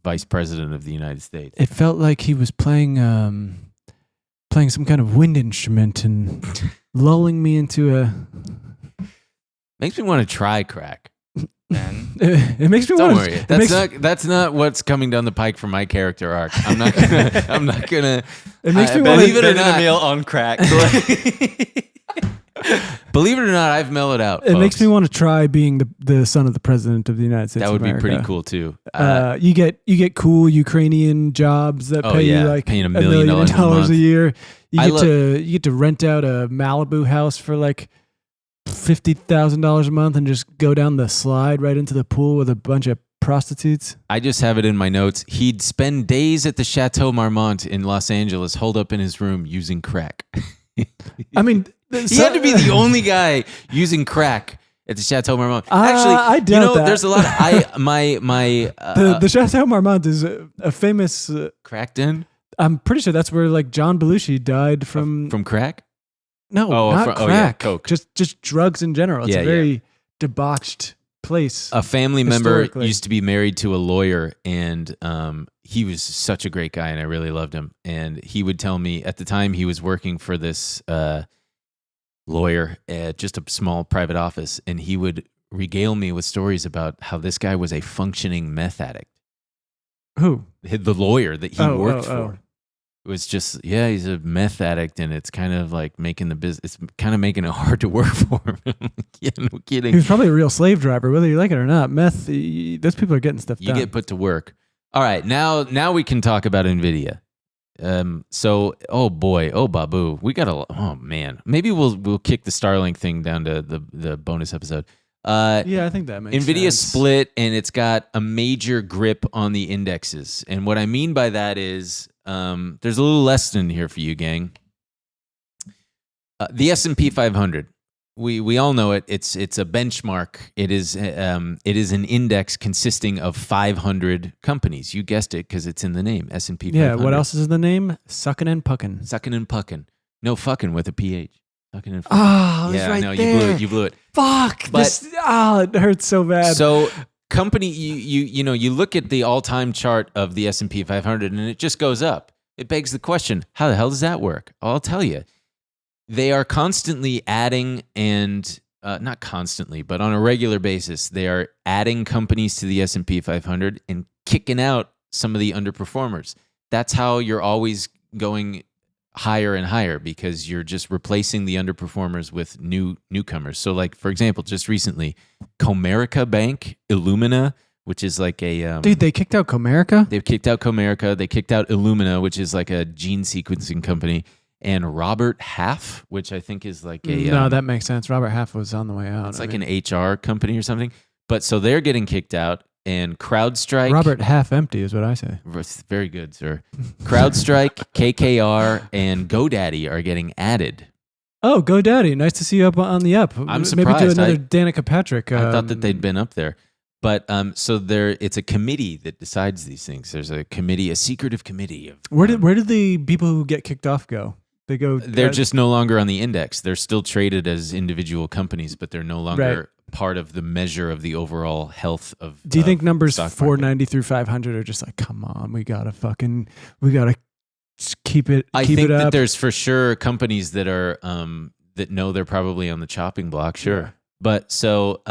Speaker 1: vice president of the United States.
Speaker 2: It felt like he was playing some kind of wind instrument and lulling me into a.
Speaker 1: Makes me want to try crack.
Speaker 3: Man.
Speaker 2: It makes me
Speaker 1: Don't
Speaker 2: want
Speaker 1: worry.
Speaker 2: to.
Speaker 1: That's not what's coming down the pike for my character arc. I'm not gonna.
Speaker 2: It makes me
Speaker 1: believe
Speaker 2: want
Speaker 1: it or
Speaker 3: Ben and
Speaker 1: not.
Speaker 3: Emil on crack.
Speaker 1: Believe it or not, I've mellowed out.
Speaker 2: It makes
Speaker 1: folks.
Speaker 2: me want to try being the son of the president of the United States.
Speaker 1: That would
Speaker 2: of
Speaker 1: be
Speaker 2: America.
Speaker 1: pretty cool too.
Speaker 2: You get cool Ukrainian jobs that pay you like
Speaker 1: paying $1
Speaker 2: $1
Speaker 1: million
Speaker 2: million
Speaker 1: a month.
Speaker 2: a year.
Speaker 1: I
Speaker 2: You get to rent out a Malibu house for like $50,000 a month and just go down the slide right into the pool with a bunch of prostitutes.
Speaker 1: I just have it in my notes. He'd spend days at the Chateau Marmont in Los Angeles, holed up in his room using crack.
Speaker 2: I mean,
Speaker 1: He had to be the only guy using crack at the Chateau Marmont. Actually,
Speaker 2: I doubt that.
Speaker 1: There's a lot.
Speaker 2: The Chateau Marmont is a famous.
Speaker 1: Crack den
Speaker 2: I'm pretty sure that's where like John Belushi died from.
Speaker 1: crack.
Speaker 2: No,
Speaker 1: Oh,
Speaker 2: not
Speaker 1: from- oh, yeah,
Speaker 2: crack.
Speaker 1: coke.
Speaker 2: Just drugs in general. It's
Speaker 1: Yeah,
Speaker 2: a very debauched place.
Speaker 1: A family member
Speaker 2: Historically.
Speaker 1: used to be married to a lawyer, and he was such a great guy, and I really loved him. And he would tell me at the time he was working for this lawyer at just a small private office, and he would regale me with stories about how this guy was a functioning meth addict.
Speaker 2: Who?
Speaker 1: The lawyer that he worked for.
Speaker 2: Oh.
Speaker 1: It was just, he's a meth addict, and it's kind of like making the business, it's kind of making it hard to work for him. No kidding.
Speaker 2: He was probably a real slave driver, whether you like it or not. Meth, those people are getting stuff
Speaker 1: You
Speaker 2: done.
Speaker 1: get put to work. All right, now we can talk about Nvidia. Oh boy, oh babu, we got oh man, maybe we'll kick the Starlink thing down to the bonus episode.
Speaker 2: Yeah, I think that makes
Speaker 1: Nvidia
Speaker 2: sense.
Speaker 1: split, and it's got a major grip on the indexes. And what I mean by that is, there's a little lesson here for you, gang. The S&P 500. We all know it. It's a benchmark. It is an index consisting of 500 companies. You guessed it because it's in the name, S&P 500.
Speaker 2: Yeah, what else is in the name? Suckin' and puckin'.
Speaker 1: Sucking and pucking. No fucking with a PH. Sucking and fucking.
Speaker 2: Oh,
Speaker 1: yeah,
Speaker 2: right
Speaker 1: no,
Speaker 2: there.
Speaker 1: you blew it.
Speaker 2: Fuck.
Speaker 1: But-
Speaker 2: It hurts so bad.
Speaker 1: So company, you look at the all-time chart of the S&P 500 and it just goes up. It begs the question, how the hell does that work? I'll tell you. They are constantly adding and not constantly, but on a regular basis, they are adding companies to the S&P 500 and kicking out some of the underperformers. That's how you're always going higher and higher, because you're just replacing the underperformers with newcomers. So like, for example, just recently, Comerica Bank, Illumina, which is like a...
Speaker 2: Dude, they kicked out Comerica?
Speaker 1: They've kicked out Comerica. They kicked out Illumina, which is like a gene sequencing company. And Robert Half, which I think is like a...
Speaker 2: No, that makes sense. Robert Half was on the way out.
Speaker 1: It's like an HR company or something. But so they're getting kicked out. And CrowdStrike...
Speaker 2: Robert Half Empty is what I say.
Speaker 1: Very good, sir. CrowdStrike, KKR, and GoDaddy are getting added.
Speaker 2: Oh, GoDaddy. Nice to see you up on the up.
Speaker 1: I'm
Speaker 2: Maybe do
Speaker 1: surprised.
Speaker 2: another Danica Patrick.
Speaker 1: I thought that they'd been up there. But so it's a committee that decides these things. There's a committee, a secretive committee.
Speaker 2: Where did the people who get kicked off go? They go.
Speaker 1: They're just no longer on the index. They're still traded as individual companies, but they're no longer part of the measure of the overall health of.
Speaker 2: Do you think numbers
Speaker 1: stock market.
Speaker 2: 490 through 500 are just like, come on, we gotta keep it.
Speaker 1: I
Speaker 2: keep
Speaker 1: think
Speaker 2: it up.
Speaker 1: that there's for sure companies that are that know they're probably on the chopping block. Sure,
Speaker 2: Yeah.
Speaker 1: but so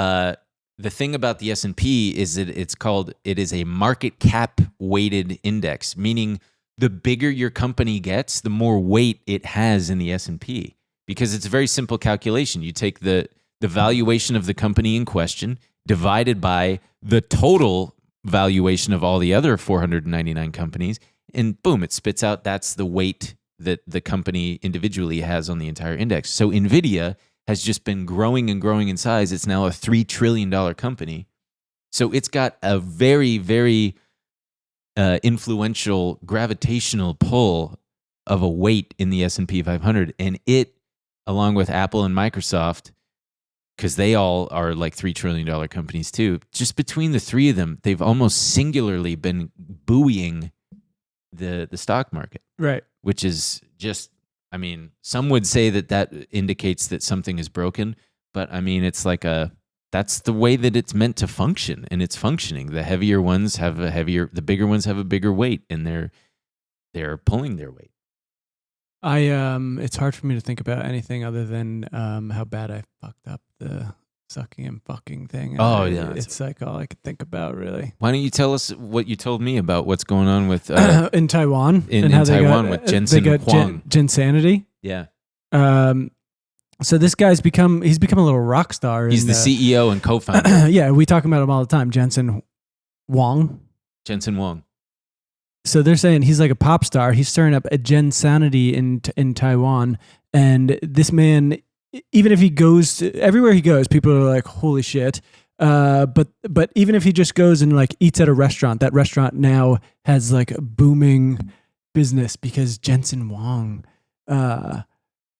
Speaker 1: the thing about the S&P is that it is a market cap weighted index, meaning the bigger your company gets, the more weight it has in the S&P, because it's a very simple calculation. You take the valuation of the company in question divided by the total valuation of all the other 499 companies, and boom, it spits out that's the weight that the company individually has on the entire index. So Nvidia has just been growing and growing in size. It's now a $3 trillion company. So it's got a very, very influential gravitational pull of a weight in the S&P 500. And it, along with Apple and Microsoft, because they all are like $3 trillion companies too, just between the three of them, they've almost singularly been buoying the stock market,
Speaker 2: Right.
Speaker 1: which is just, I mean, some would say that indicates that something is broken, but I mean, it's like that's the way that it's meant to function, and it's functioning. The heavier ones have the bigger ones have a bigger weight, and they're pulling their weight.
Speaker 2: It's hard for me to think about anything other than how bad I fucked up the sucking and fucking thing.
Speaker 1: Oh, yeah.
Speaker 2: It's like all I could think about, really.
Speaker 1: Why don't you tell us what you told me about what's going on with
Speaker 2: in Taiwan,
Speaker 1: in
Speaker 2: and how they
Speaker 1: Taiwan
Speaker 2: got,
Speaker 1: with Jensen
Speaker 2: they got
Speaker 1: Huang?
Speaker 2: Gensanity.
Speaker 1: Yeah,
Speaker 2: So this guy's become a little rock star.
Speaker 1: he's the CEO and co-founder.
Speaker 2: Yeah, we talk about him all the time. Jensen Huang.
Speaker 1: Jensen Huang.
Speaker 2: So they're saying he's like a pop star. He's stirring up a Gensanity in Taiwan, and this man, even if he goes everywhere he goes, people are like, "Holy shit!" But even if he just goes and like eats at a restaurant, that restaurant now has like a booming business because Jensen Huang,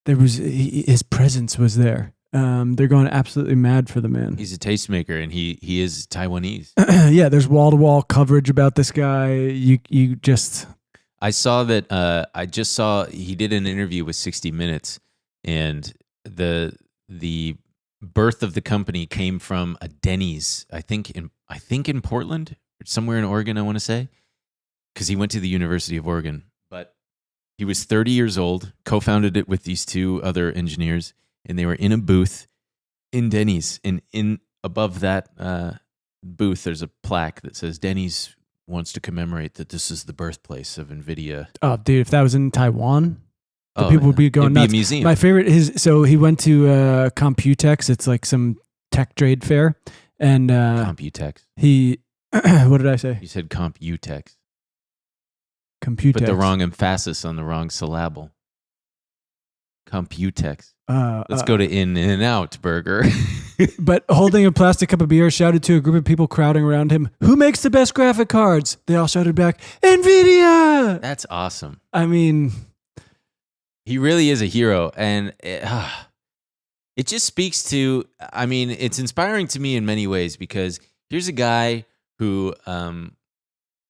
Speaker 2: his presence was there. They're going absolutely mad for the man.
Speaker 1: He's a tastemaker, and he is Taiwanese.
Speaker 2: Yeah, there's wall to wall coverage about this guy. You just.
Speaker 1: I saw that. I just saw he did an interview with 60 Minutes, and the birth of the company came from a Denny's. I think in Portland, or somewhere in Oregon. I want to say, because he went to the University of Oregon, but he was 30 years old. Co-founded it with these two other engineers. And they were in a booth in Denny's, and above that booth, there's a plaque that says Denny's wants to commemorate that this is the birthplace of Nvidia.
Speaker 2: Oh, dude, if that was in Taiwan, people would be going
Speaker 1: it'd
Speaker 2: nuts.
Speaker 1: Be a museum.
Speaker 2: My favorite is he went to Computex. It's like some tech trade fair, and
Speaker 1: Computex.
Speaker 2: He what did I say?
Speaker 1: You said Computex.
Speaker 2: Computex.
Speaker 1: Put the wrong emphasis on the wrong syllable. Computex. Let's go to In-N-Out Burger.
Speaker 2: But holding a plastic cup of beer, shouted to a group of people crowding around him, "Who makes the best graphic cards?" They all shouted back, "Nvidia!"
Speaker 1: That's awesome.
Speaker 2: I mean,
Speaker 1: he really is a hero, and it just speaks to. I mean, it's inspiring to me in many ways, because here's a guy who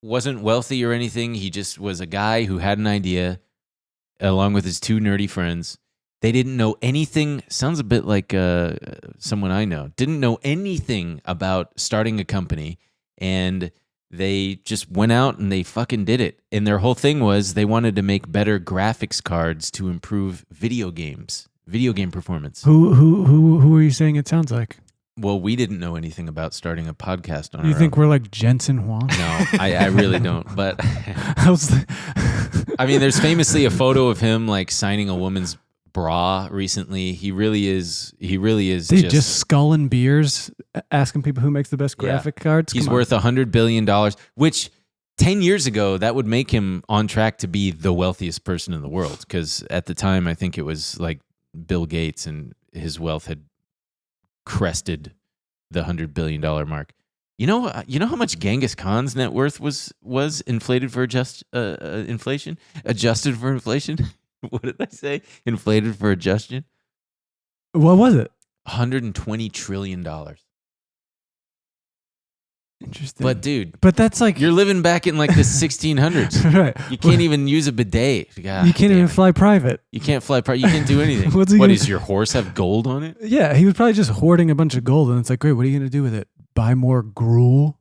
Speaker 1: wasn't wealthy or anything. He just was a guy who had an idea, along with his two nerdy friends. They didn't know anything. Sounds a bit like someone I know. Didn't know anything about starting a company, and they just went out and they fucking did it. And their whole thing was they wanted to make better graphics cards to improve video game performance.
Speaker 2: who are you saying it sounds like?
Speaker 1: Well, we didn't know anything about starting a podcast on
Speaker 2: You
Speaker 1: our
Speaker 2: think
Speaker 1: own.
Speaker 2: we're like Jensen Huang?
Speaker 1: No, I really don't. But
Speaker 2: I was
Speaker 1: I mean, there's famously a photo of him like signing a woman's bra recently. He really is.
Speaker 2: Dude, just sculling beers, asking people who makes the best graphic cards.
Speaker 1: He's
Speaker 2: Come on.
Speaker 1: worth $100 billion, which 10 years ago, that would make him on track to be the wealthiest person in the world. Because at the time, I think it was like Bill Gates, and his wealth had crested the $100 billion mark. You know how much Genghis Khan's net worth was inflated for inflation? Adjusted for inflation? What did I say? Inflated for adjustment?
Speaker 2: What was it?
Speaker 1: $120 trillion.
Speaker 2: Interesting.
Speaker 1: But dude,
Speaker 2: But that's like
Speaker 1: you're living back in like the 1600s.
Speaker 2: right.
Speaker 1: You can't even use a bidet. God
Speaker 2: You can't
Speaker 1: damn
Speaker 2: even
Speaker 1: it.
Speaker 2: fly private.
Speaker 1: You can't fly. You can't do anything.
Speaker 2: What's he
Speaker 1: What
Speaker 2: gonna-
Speaker 1: is your horse have gold on it?
Speaker 2: Yeah, he was probably just hoarding a bunch of gold, and it's like, great. What are you gonna do with it? Buy more gruel?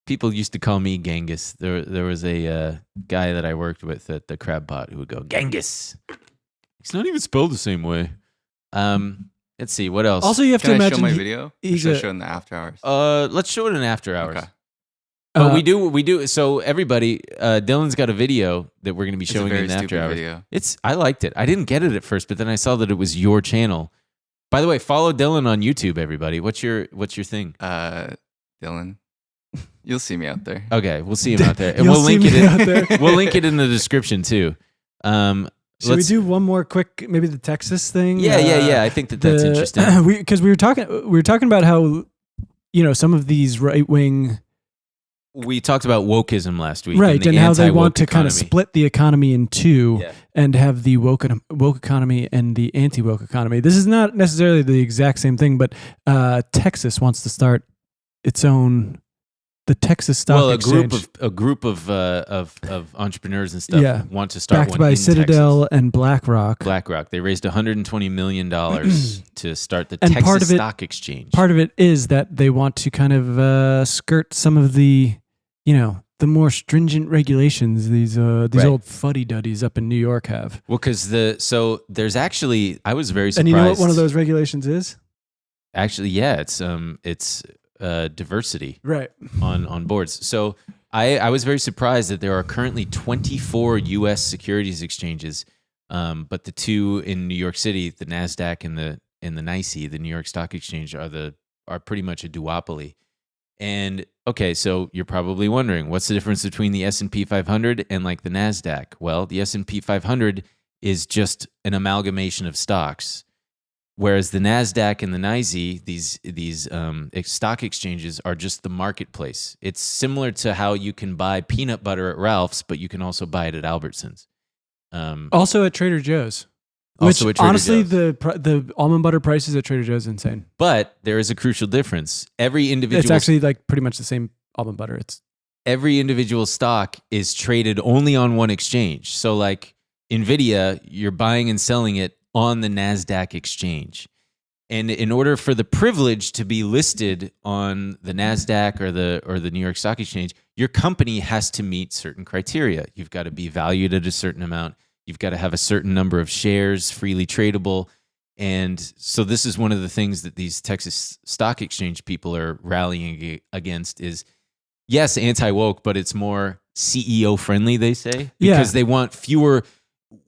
Speaker 1: People used to call me Genghis. There was a guy that I worked with at the crab pot who would go, Genghis. It's not even spelled the same way. Let's see, what else?
Speaker 2: Also, you have to
Speaker 3: Can I show
Speaker 2: imagine
Speaker 3: my
Speaker 2: he-
Speaker 3: video? Or
Speaker 2: he's
Speaker 3: should I
Speaker 2: a-
Speaker 3: show it in the after hours?
Speaker 1: Let's show it in after hours.
Speaker 3: Okay.
Speaker 1: But we do. So everybody, Dylan's got a video that we're going to be
Speaker 3: It's a
Speaker 1: showing
Speaker 3: very
Speaker 1: in the after
Speaker 3: stupid
Speaker 1: hours.
Speaker 3: video.
Speaker 1: I liked it. I didn't get it at first, but then I saw that it was your channel. By the way, follow Dylan on YouTube, everybody. What's your thing?
Speaker 3: Dylan, you'll see me out there.
Speaker 1: Okay, we'll see him out there, and
Speaker 2: You'll
Speaker 1: we'll
Speaker 2: see
Speaker 1: link it
Speaker 2: me out
Speaker 1: in.
Speaker 2: there.
Speaker 1: We'll link it in the description too.
Speaker 2: Should we do one more quick, maybe the Texas thing?
Speaker 1: Yeah. I think that's interesting.
Speaker 2: Because we were talking about how some of these right wing
Speaker 1: We talked about wokeism last week,
Speaker 2: right, and
Speaker 1: the
Speaker 2: how they
Speaker 1: anti-woke
Speaker 2: want to kind of
Speaker 1: economy.
Speaker 2: split the economy in two
Speaker 1: Yeah.
Speaker 2: and have the woke economy and the anti-woke economy. This is not necessarily the exact same thing, but Texas wants to start its own, the Texas Stock Exchange.
Speaker 1: a group of entrepreneurs and stuff
Speaker 2: Yeah.
Speaker 1: want to start
Speaker 2: backed
Speaker 1: one
Speaker 2: by
Speaker 1: in
Speaker 2: Citadel
Speaker 1: Texas.
Speaker 2: and BlackRock.
Speaker 1: BlackRock. They raised $120 million to start the
Speaker 2: And
Speaker 1: Texas
Speaker 2: part of it-
Speaker 1: Stock Exchange.
Speaker 2: Part of it is that they want to kind of skirt some of the, the more stringent regulations these
Speaker 1: Right.
Speaker 2: old fuddy-duddies up in New York have.
Speaker 1: Well, because there's actually, I was very surprised.
Speaker 2: And you know what one of those regulations is?
Speaker 1: Actually, yeah, it's diversity
Speaker 2: Right.
Speaker 1: on boards. So I was very surprised that there are currently 24 U.S. securities exchanges, but the two in New York City, the NASDAQ and the NYSE, the New York Stock Exchange, are pretty much a duopoly. And okay, so you're probably wondering, what's the difference between the S&P 500 and like the NASDAQ? Well, the S&P 500 is just an amalgamation of stocks. Whereas the NASDAQ and the NYSE, these stock exchanges are just the marketplace. It's similar to how you can buy peanut butter at Ralph's, but you can also buy it at Albertsons.
Speaker 2: Also at Trader Joe's.
Speaker 1: Also
Speaker 2: Which
Speaker 1: at Trader
Speaker 2: honestly,
Speaker 1: Joe's.
Speaker 2: the almond butter prices at Trader Joe's is insane.
Speaker 1: But there is a crucial difference. Every individual
Speaker 2: It's actually like pretty much the same almond butter. It's
Speaker 1: every individual stock is traded only on one exchange. So like Nvidia, you're buying and selling it on the NASDAQ exchange. And in order for the privilege to be listed on the NASDAQ or the New York Stock Exchange, your company has to meet certain criteria. You've got to be valued at a certain amount. You've got to have a certain number of shares freely tradable. And so this is one of the things that these Texas Stock Exchange people are rallying against is, yes, anti-woke, but it's more CEO friendly, they say, because they want fewer.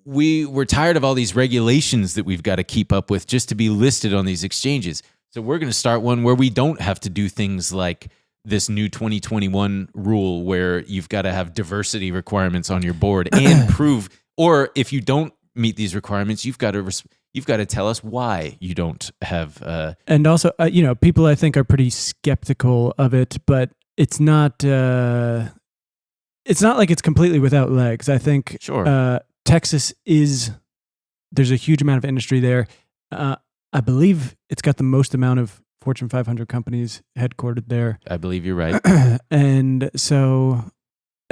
Speaker 1: We're tired of all these regulations that we've got to keep up with just to be listed on these exchanges. So we're going to start one where we don't have to do things like this new 2021 rule where you've got to have diversity requirements on your board and prove, or if you don't meet these requirements, you've got to tell us why you don't have.
Speaker 2: and also people I think are pretty skeptical of it, but it's not like it's completely without legs. I think
Speaker 1: Sure.
Speaker 2: Texas there's a huge amount of industry there. I believe it's got the most amount of Fortune 500 companies headquartered there.
Speaker 1: I believe you're right.
Speaker 2: And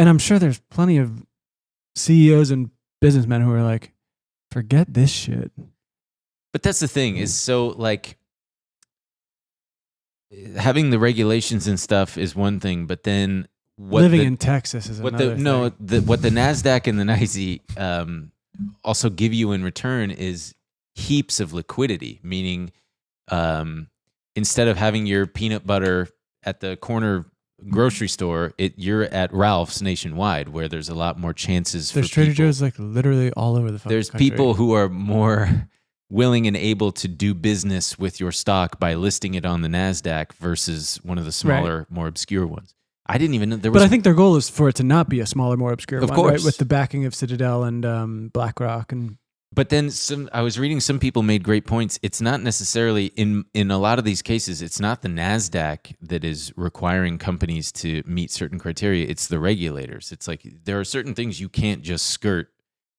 Speaker 2: I'm sure there's plenty of CEOs and businessmen who are like, forget this shit.
Speaker 1: But that's the thing is, so like having the regulations and stuff is one thing, but then
Speaker 2: Living in Texas is another thing.
Speaker 1: What the NASDAQ and the NYSE also give you in return is heaps of liquidity, meaning instead of having your peanut butter at the corner grocery store, you're at Ralph's nationwide, where there's a lot more chances
Speaker 2: There's
Speaker 1: for
Speaker 2: Trader
Speaker 1: people.
Speaker 2: Joe's like literally all over the fucking
Speaker 1: There's
Speaker 2: country.
Speaker 1: people who are more willing and able to do business with your stock by listing it on the NASDAQ versus one of the smaller, more obscure ones. I didn't even know there was.
Speaker 2: But I think their goal is for it to not be a smaller, more obscure
Speaker 1: Of
Speaker 2: one,
Speaker 1: course.
Speaker 2: right? With the backing of Citadel and BlackRock and
Speaker 1: But then I was reading some people made great points. It's not necessarily in a lot of these cases, it's not the NASDAQ that is requiring companies to meet certain criteria. It's the regulators. It's like there are certain things you can't just skirt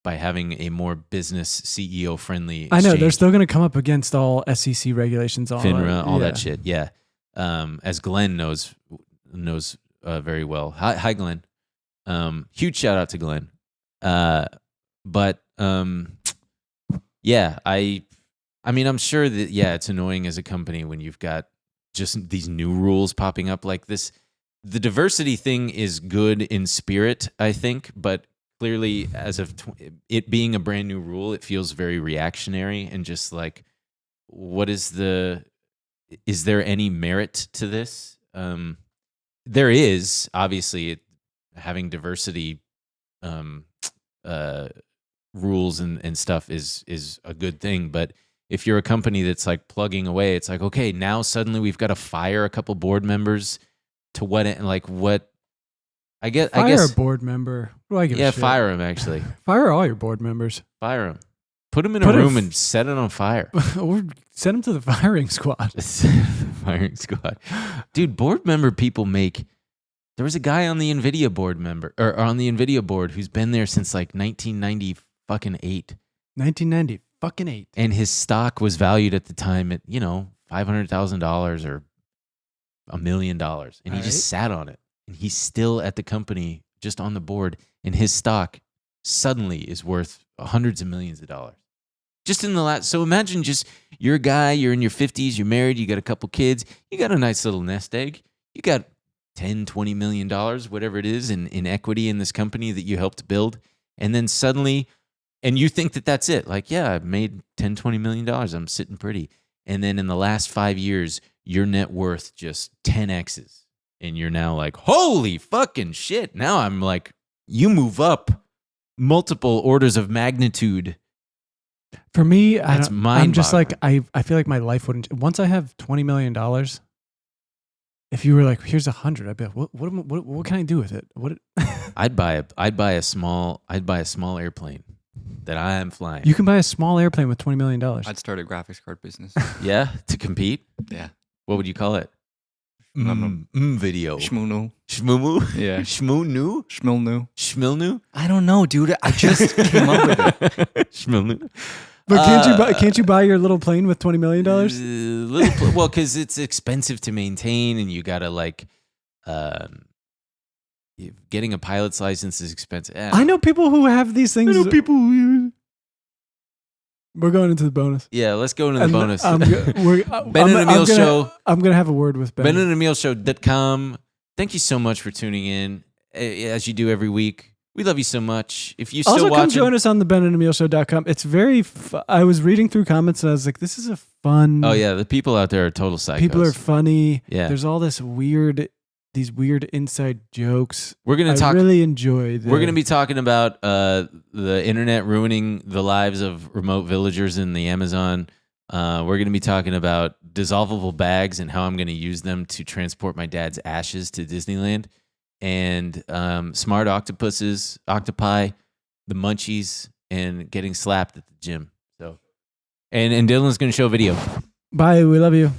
Speaker 1: by having a more business CEO friendly.
Speaker 2: I know they're still going to come up against all SEC regulations, all
Speaker 1: FINRA, all
Speaker 2: yeah.
Speaker 1: that shit. Yeah, as Glenn knows very well. Hi, Glenn. Huge shout out to Glenn. But yeah, I mean, I'm sure that it's annoying as a company when you've got just these new rules popping up like this. The diversity thing is good in spirit, I think, but clearly, as of it being a brand new rule, it feels very reactionary and just like, is there any merit to this? There is, obviously, having diversity rules and stuff is a good thing, but if you're a company that's like plugging away, it's like, okay, now suddenly we've got to fire a couple board members to what I guess
Speaker 2: Fire a board member. What do I give a shit?
Speaker 1: Fire him, actually.
Speaker 2: Fire all your board members.
Speaker 1: Fire him. Put him in a room and set it on fire.
Speaker 2: Or send him to the firing squad.
Speaker 1: Firing squad. Dude, board member people make... There was a guy on the Nvidia board on the Nvidia board who's been there since like 1998.
Speaker 2: 1998.
Speaker 1: And his stock was valued at the time at, $500,000 or $1 million. And he just sat on it. And he's still at the company, just on the board, and his stock suddenly is worth hundreds of millions of dollars. Just in the last, so imagine just you're a guy, you're in your 50s, you're married, you got a couple kids, you got a nice little nest egg, you got $10-20 million, whatever it is, in equity in this company that you helped build, and then suddenly, and you think that that's it, like, yeah, I've made $10-20 million, I'm sitting pretty, and then in the last 5 years, your net worth just 10x's. And you're now like, holy fucking shit. Now I'm like, you move up multiple orders of magnitude.
Speaker 2: For me,
Speaker 1: I'm
Speaker 2: just like, I feel like my life wouldn't. Once I have $20 million, if you were like, here's 100, I'd be like, what can I do with it? What?
Speaker 1: I'd buy a small airplane that I am flying.
Speaker 2: You can buy a small airplane with $20 million.
Speaker 3: I'd start a graphics card business.
Speaker 1: Yeah, to compete.
Speaker 3: Yeah.
Speaker 1: What would you call it? Video.
Speaker 3: Shmoono.
Speaker 1: Shmoomoo?
Speaker 3: Yeah.
Speaker 1: Shmoonu?
Speaker 3: Shmilnu.
Speaker 1: Shmilnu?
Speaker 3: I don't know, dude. I just came up with it.
Speaker 1: Shmilnu.
Speaker 2: But can't you buy your little plane with $20 million?
Speaker 1: Well, because it's expensive to maintain, and you gotta like, getting a pilot's license is expensive.
Speaker 2: I know people who have these things. We're going into the bonus.
Speaker 1: Yeah, let's go into the bonus.
Speaker 2: Ben
Speaker 1: and Emil Show.
Speaker 2: I'm going to have a word with Ben.
Speaker 1: BenandEmilShow.com. Thank you so much for tuning in, as you do every week. We love you so much. If you're still
Speaker 2: also,
Speaker 1: watching,
Speaker 2: come join us on the BenandEmilShow.com. It's very I was reading through comments, and I was like, this is a fun...
Speaker 1: Oh, yeah, the people out there are total psychos.
Speaker 2: People are funny.
Speaker 1: Yeah.
Speaker 2: There's all these weird inside jokes.
Speaker 1: We're going to talk...
Speaker 2: I really enjoy
Speaker 1: We're going to be talking about the internet ruining the lives of remote villagers in the Amazon. We're going to be talking about dissolvable bags and how I'm going to use them to transport my dad's ashes to Disneyland. And smart octopi, the munchies, and getting slapped at the gym. So, and Dylan's going to show a video.
Speaker 2: Bye. We love you.